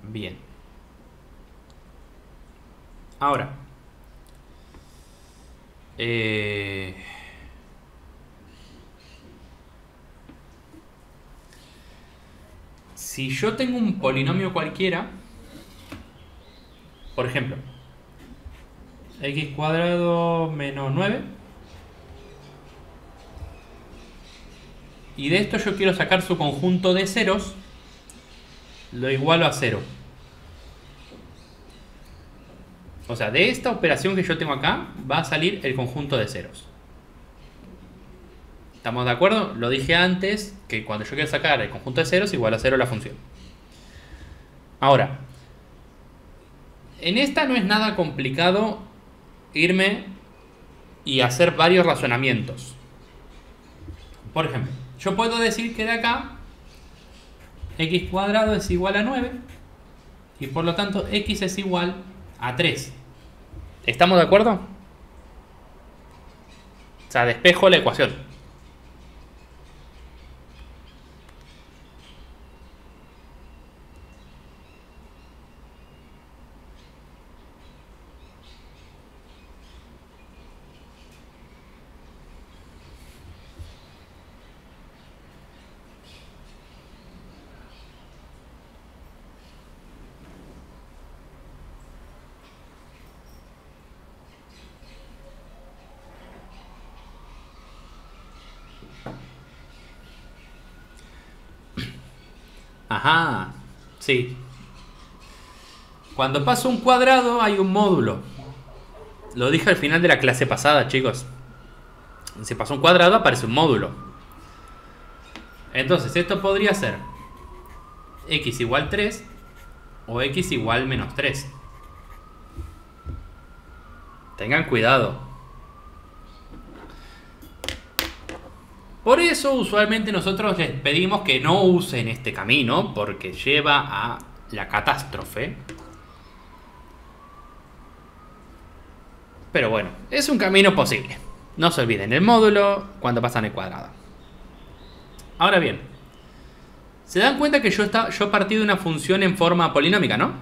Bien. Ahora. Si yo tengo un polinomio cualquiera, por ejemplo, x cuadrado menos 9, y de esto yo quiero sacar su conjunto de ceros, lo igualo a 0. O sea, de esta operación que yo tengo acá va a salir el conjunto de ceros. ¿Estamos de acuerdo? Lo dije antes, que cuando yo quiero sacar el conjunto de ceros, igual a 0 la función. Ahora, en esta no es nada complicado irme y hacer varios razonamientos. Por ejemplo, yo puedo decir que de acá x cuadrado es igual a 9 y por lo tanto x es igual a 3. ¿Estamos de acuerdo? O sea, despejo la ecuación. Ajá, sí. Cuando paso un cuadrado hay un módulo. Lo dije al final de la clase pasada, chicos. Si paso un cuadrado aparece un módulo. Entonces esto podría ser x igual 3 o x igual menos 3. Tengan cuidado. Por eso usualmente nosotros les pedimos que no usen este camino porque lleva a la catástrofe. Pero bueno, es un camino posible. No se olviden el módulo cuando pasan el cuadrado. Ahora bien, ¿se dan cuenta que yo partí de una función en forma polinómica, no?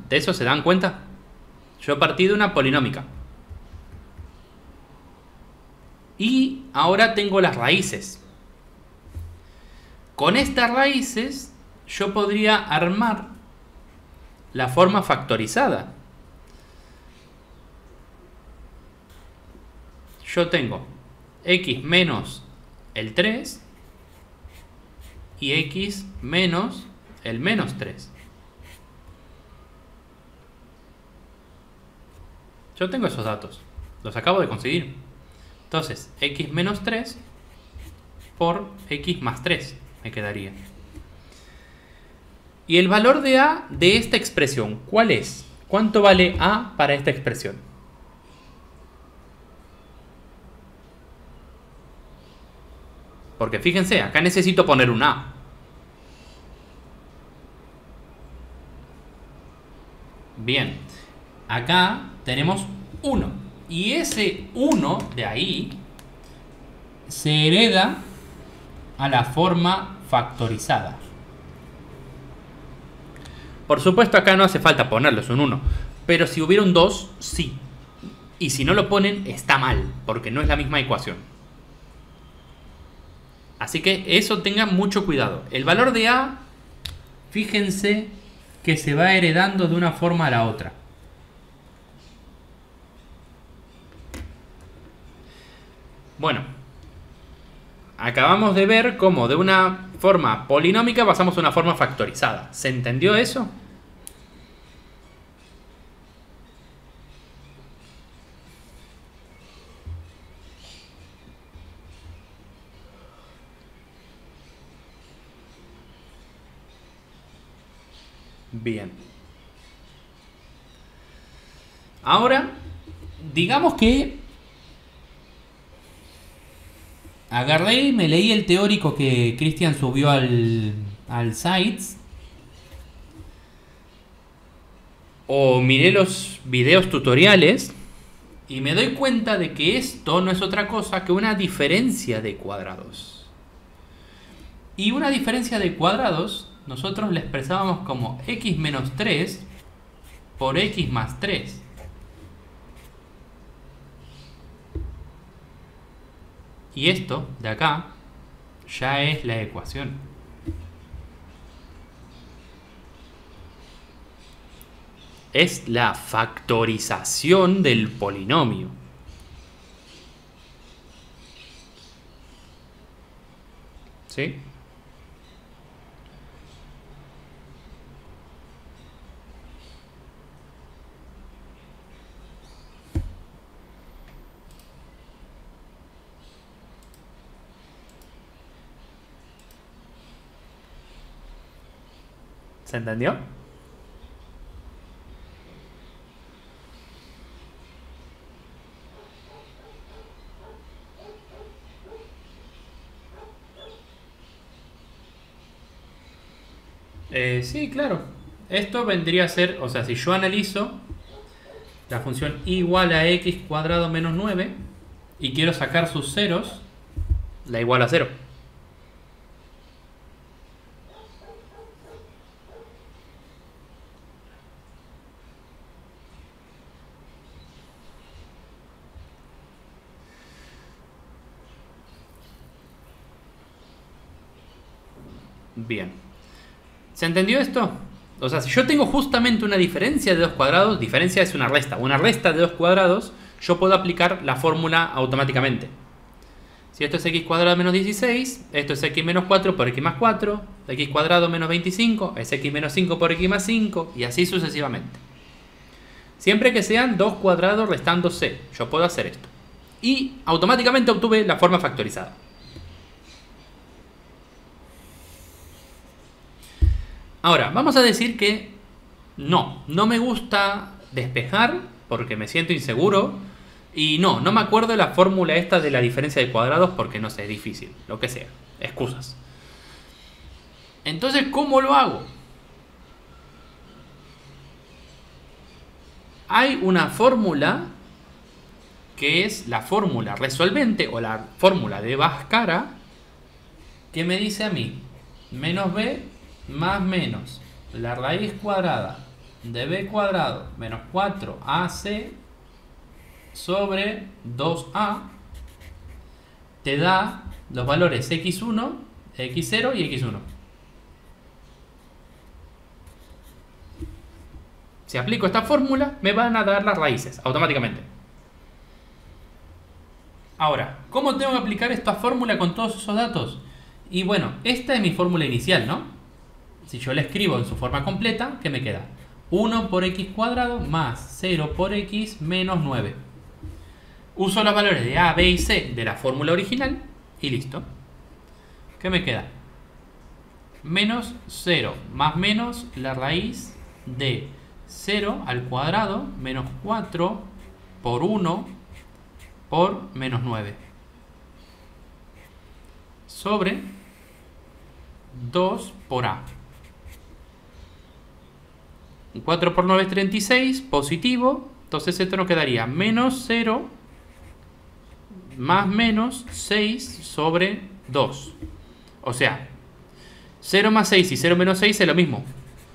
¿De eso se dan cuenta? Yo partí de una polinómica. Y ahora tengo las raíces. Con estas raíces yo podría armar la forma factorizada. Yo tengo x menos el 3 y x menos el menos 3. Yo tengo esos datos. Los acabo de conseguir. Entonces, x menos 3 por x más 3 me quedaría. ¿Y el valor de a de esta expresión cuál es? ¿Cuánto vale a para esta expresión? Porque fíjense, acá necesito poner un a. Bien, acá tenemos 1. Y ese 1 de ahí se hereda a la forma factorizada. Por supuesto acá no hace falta ponerlo, es un 1. Pero si hubiera un 2, sí. Y si no lo ponen, está mal, porque no es la misma ecuación. Así que eso tengan mucho cuidado. El valor de a, fíjense que se va heredando de una forma a la otra. Bueno, acabamos de ver cómo de una forma polinómica pasamos a una forma factorizada. ¿Se entendió eso? Bien. Ahora, digamos que agarré y me leí el teórico que Cristian subió al Sites. O miré los videos tutoriales y me doy cuenta de que esto no es otra cosa que una diferencia de cuadrados. Y una diferencia de cuadrados nosotros la expresábamos como x menos 3 por x más 3. Y esto de acá ya es la ecuación. Es la factorización del polinomio. ¿Sí? ¿Se entendió? Sí, claro. Esto vendría a ser, o sea, si yo analizo la función igual a x cuadrado menos 9 y quiero sacar sus ceros, la igual a 0. Bien. ¿Se entendió esto? O sea, si yo tengo justamente una diferencia de 2 cuadrados, diferencia es una resta de 2 cuadrados, yo puedo aplicar la fórmula automáticamente. Si esto es x cuadrado menos 16, esto es x menos 4 por x más 4, x cuadrado menos 25 es x menos 5 por x más 5, y así sucesivamente. Siempre que sean 2 cuadrados restándose, yo puedo hacer esto. Y automáticamente obtuve la forma factorizada. Ahora, vamos a decir que no me gusta despejar porque me siento inseguro. Y no me acuerdo de la fórmula esta de la diferencia de cuadrados porque no sé, es difícil, lo que sea, excusas. Entonces, ¿cómo lo hago? Hay una fórmula que es la fórmula resolvente o la fórmula de Bhaskara que me dice a mí menos b más menos la raíz cuadrada de b cuadrado menos 4ac sobre 2a te da los valores x1, x0 y x1. Si aplico esta fórmula, me van a dar las raíces automáticamente. Ahora, ¿cómo tengo que aplicar esta fórmula con todos esos datos? Y bueno, esta es mi fórmula inicial, ¿no? Si yo la escribo en su forma completa, ¿qué me queda? 1 por x cuadrado más 0 por x menos 9. Uso los valores de a, b y c de la fórmula original y listo. ¿Qué me queda? Menos 0 más menos la raíz de 0 al cuadrado menos 4 por 1 por menos 9 sobre 2 por a. 4 por 9 es 36, positivo. Entonces esto nos quedaría menos 0 más menos 6 sobre 2. O sea, 0 más 6 y 0 menos 6 es lo mismo.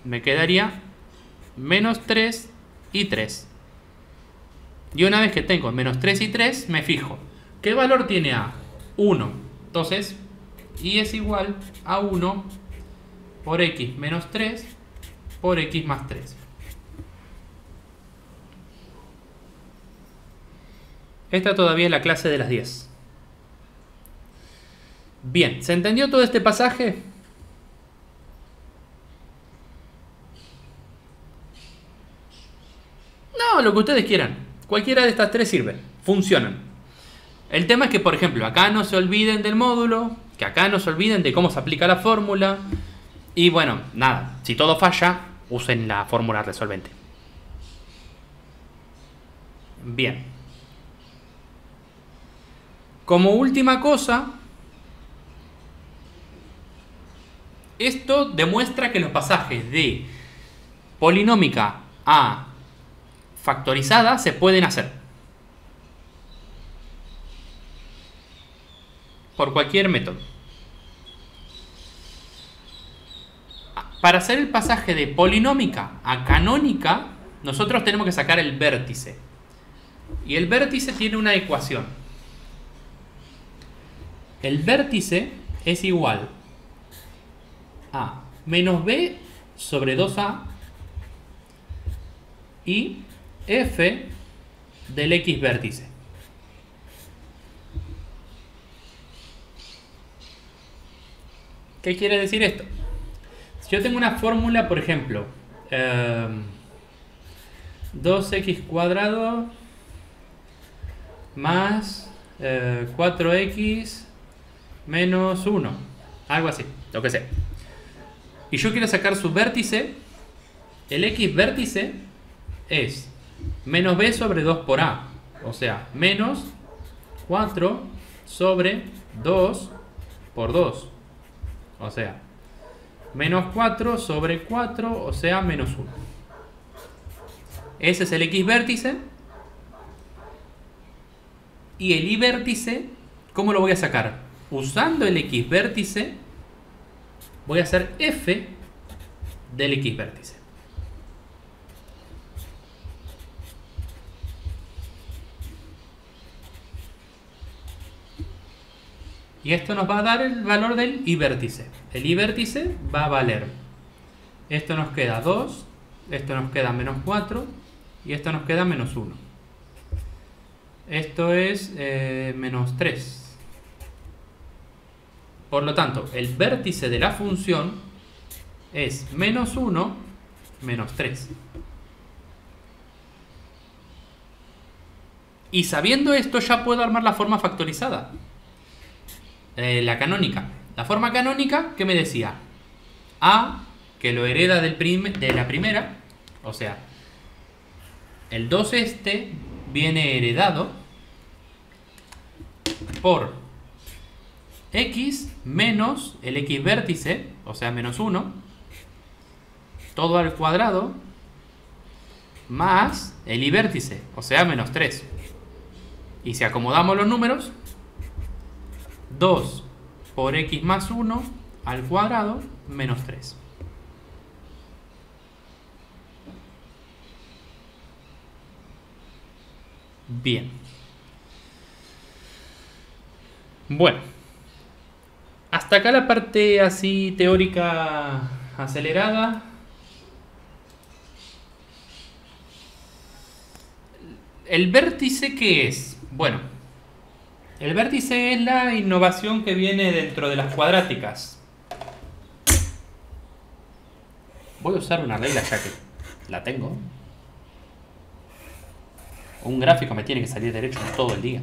Me quedaría menos 3 y 3. Y una vez que tengo menos 3 y 3, me fijo. ¿Qué valor tiene a? 1. Entonces, y es igual a 1 por x menos 3 por x más 3. Esta todavía es la clase de las 10. Bien, ¿se entendió todo este pasaje? No, lo que ustedes quieran. Cualquiera de estas tres sirve. Funcionan. El tema es que, por ejemplo, acá no se olviden del módulo, que acá no se olviden de cómo se aplica la fórmula. Y bueno, nada, si todo falla, usen la fórmula resolvente. Bien. Como última cosa, Esto demuestra que los pasajes de polinómica a factorizada se pueden hacer por cualquier método. Para hacer el pasaje de polinómica a canónica, nosotros tenemos que sacar el vértice. Y el vértice tiene una ecuación. El vértice es igual a menos b sobre 2a y f del x vértice. ¿Qué quiere decir esto? Si yo tengo una fórmula, por ejemplo, 2x cuadrado más 4x menos 1, algo así, lo que sea. Y yo quiero sacar su vértice, el x vértice es menos b sobre 2 por a, o sea, menos 4 sobre 2 por 2, o sea, menos 4 sobre 4, o sea, menos 1. Ese es el x vértice. Y el y vértice, ¿cómo lo voy a sacar? Usando el x vértice, voy a hacer f del x vértice. Y esto nos va a dar el valor del y vértice. El y vértice va a valer. Esto nos queda 2, esto nos queda menos 4 y esto nos queda menos 1. Esto es menos 3. Por lo tanto, el vértice de la función es menos 1, menos 3. Y sabiendo esto ya puedo armar la forma factorizada. La canónica. La forma canónica, ¿qué me decía? A, que lo hereda de la primera, o sea, el 2 este viene heredado por x menos el x vértice, o sea, menos 1, todo al cuadrado, más el y vértice, o sea, menos 3. Y si acomodamos los números, 2 por x más 1 al cuadrado menos 3. Bien. Bueno. Hasta acá la parte así teórica acelerada. ¿El vértice qué es? Bueno, el vértice es la innovación que viene dentro de las cuadráticas. Voy a usar una regla ya que la tengo. Un gráfico me tiene que salir derecho todo el día.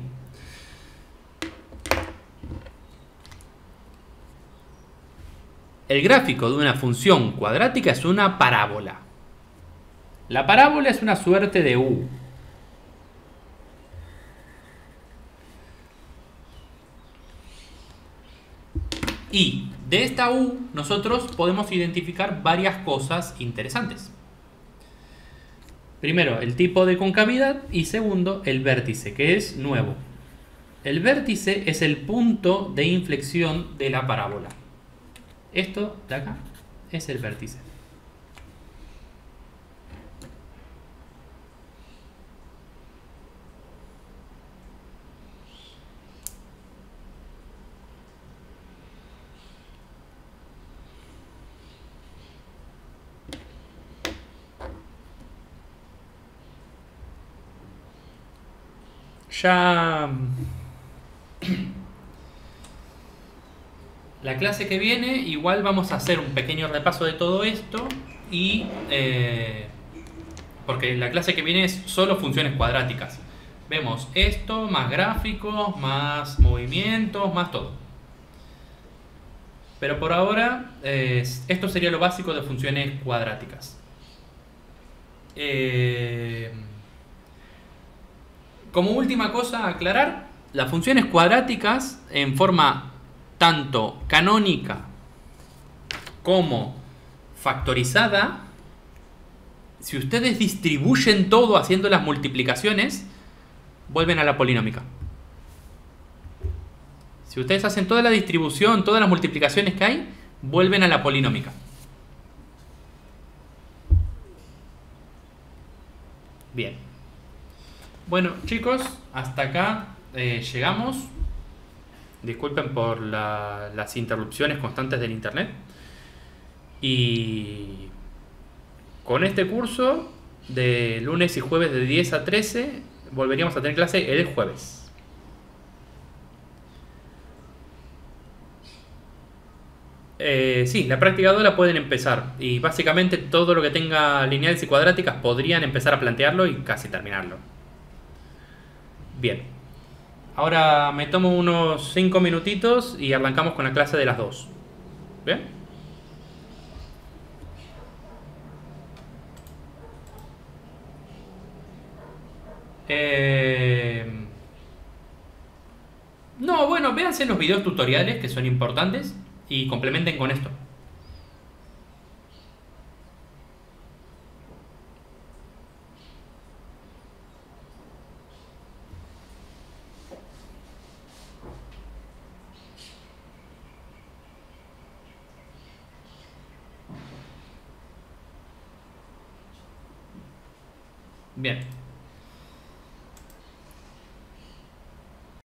El gráfico de una función cuadrática es una parábola. La parábola es una suerte de U. Y de esta U nosotros podemos identificar varias cosas interesantes. Primero, el tipo de concavidad y segundo, el vértice, que es nuevo. El vértice es el punto de inflexión de la parábola. Esto de acá es el vértice. Ya la clase que viene igual vamos a hacer un pequeño repaso de todo esto y porque la clase que viene es solo funciones cuadráticas. Vemos esto, más gráficos, más movimientos, más todo. Pero por ahora esto sería lo básico de funciones cuadráticas. Como última cosa a aclarar, las funciones cuadráticas en forma tanto canónica como factorizada, si ustedes distribuyen todo haciendo las multiplicaciones, vuelven a la polinómica. Si ustedes hacen toda la distribución, todas las multiplicaciones que hay, vuelven a la polinómica. Bien. Bueno, chicos, hasta acá llegamos. Disculpen por las interrupciones constantes del internet. Y con este curso de lunes y jueves de 10 a 13 volveríamos a tener clase el jueves. Sí, la práctica 2 la pueden empezar. Y básicamente todo lo que tenga lineales y cuadráticas podrían empezar a plantearlo y casi terminarlo. Bien. Ahora me tomo unos 5 minutitos y arrancamos con la clase de las 2. ¿Bien? No, bueno, véanse los videos tutoriales que son importantes y complementen con esto. Bien.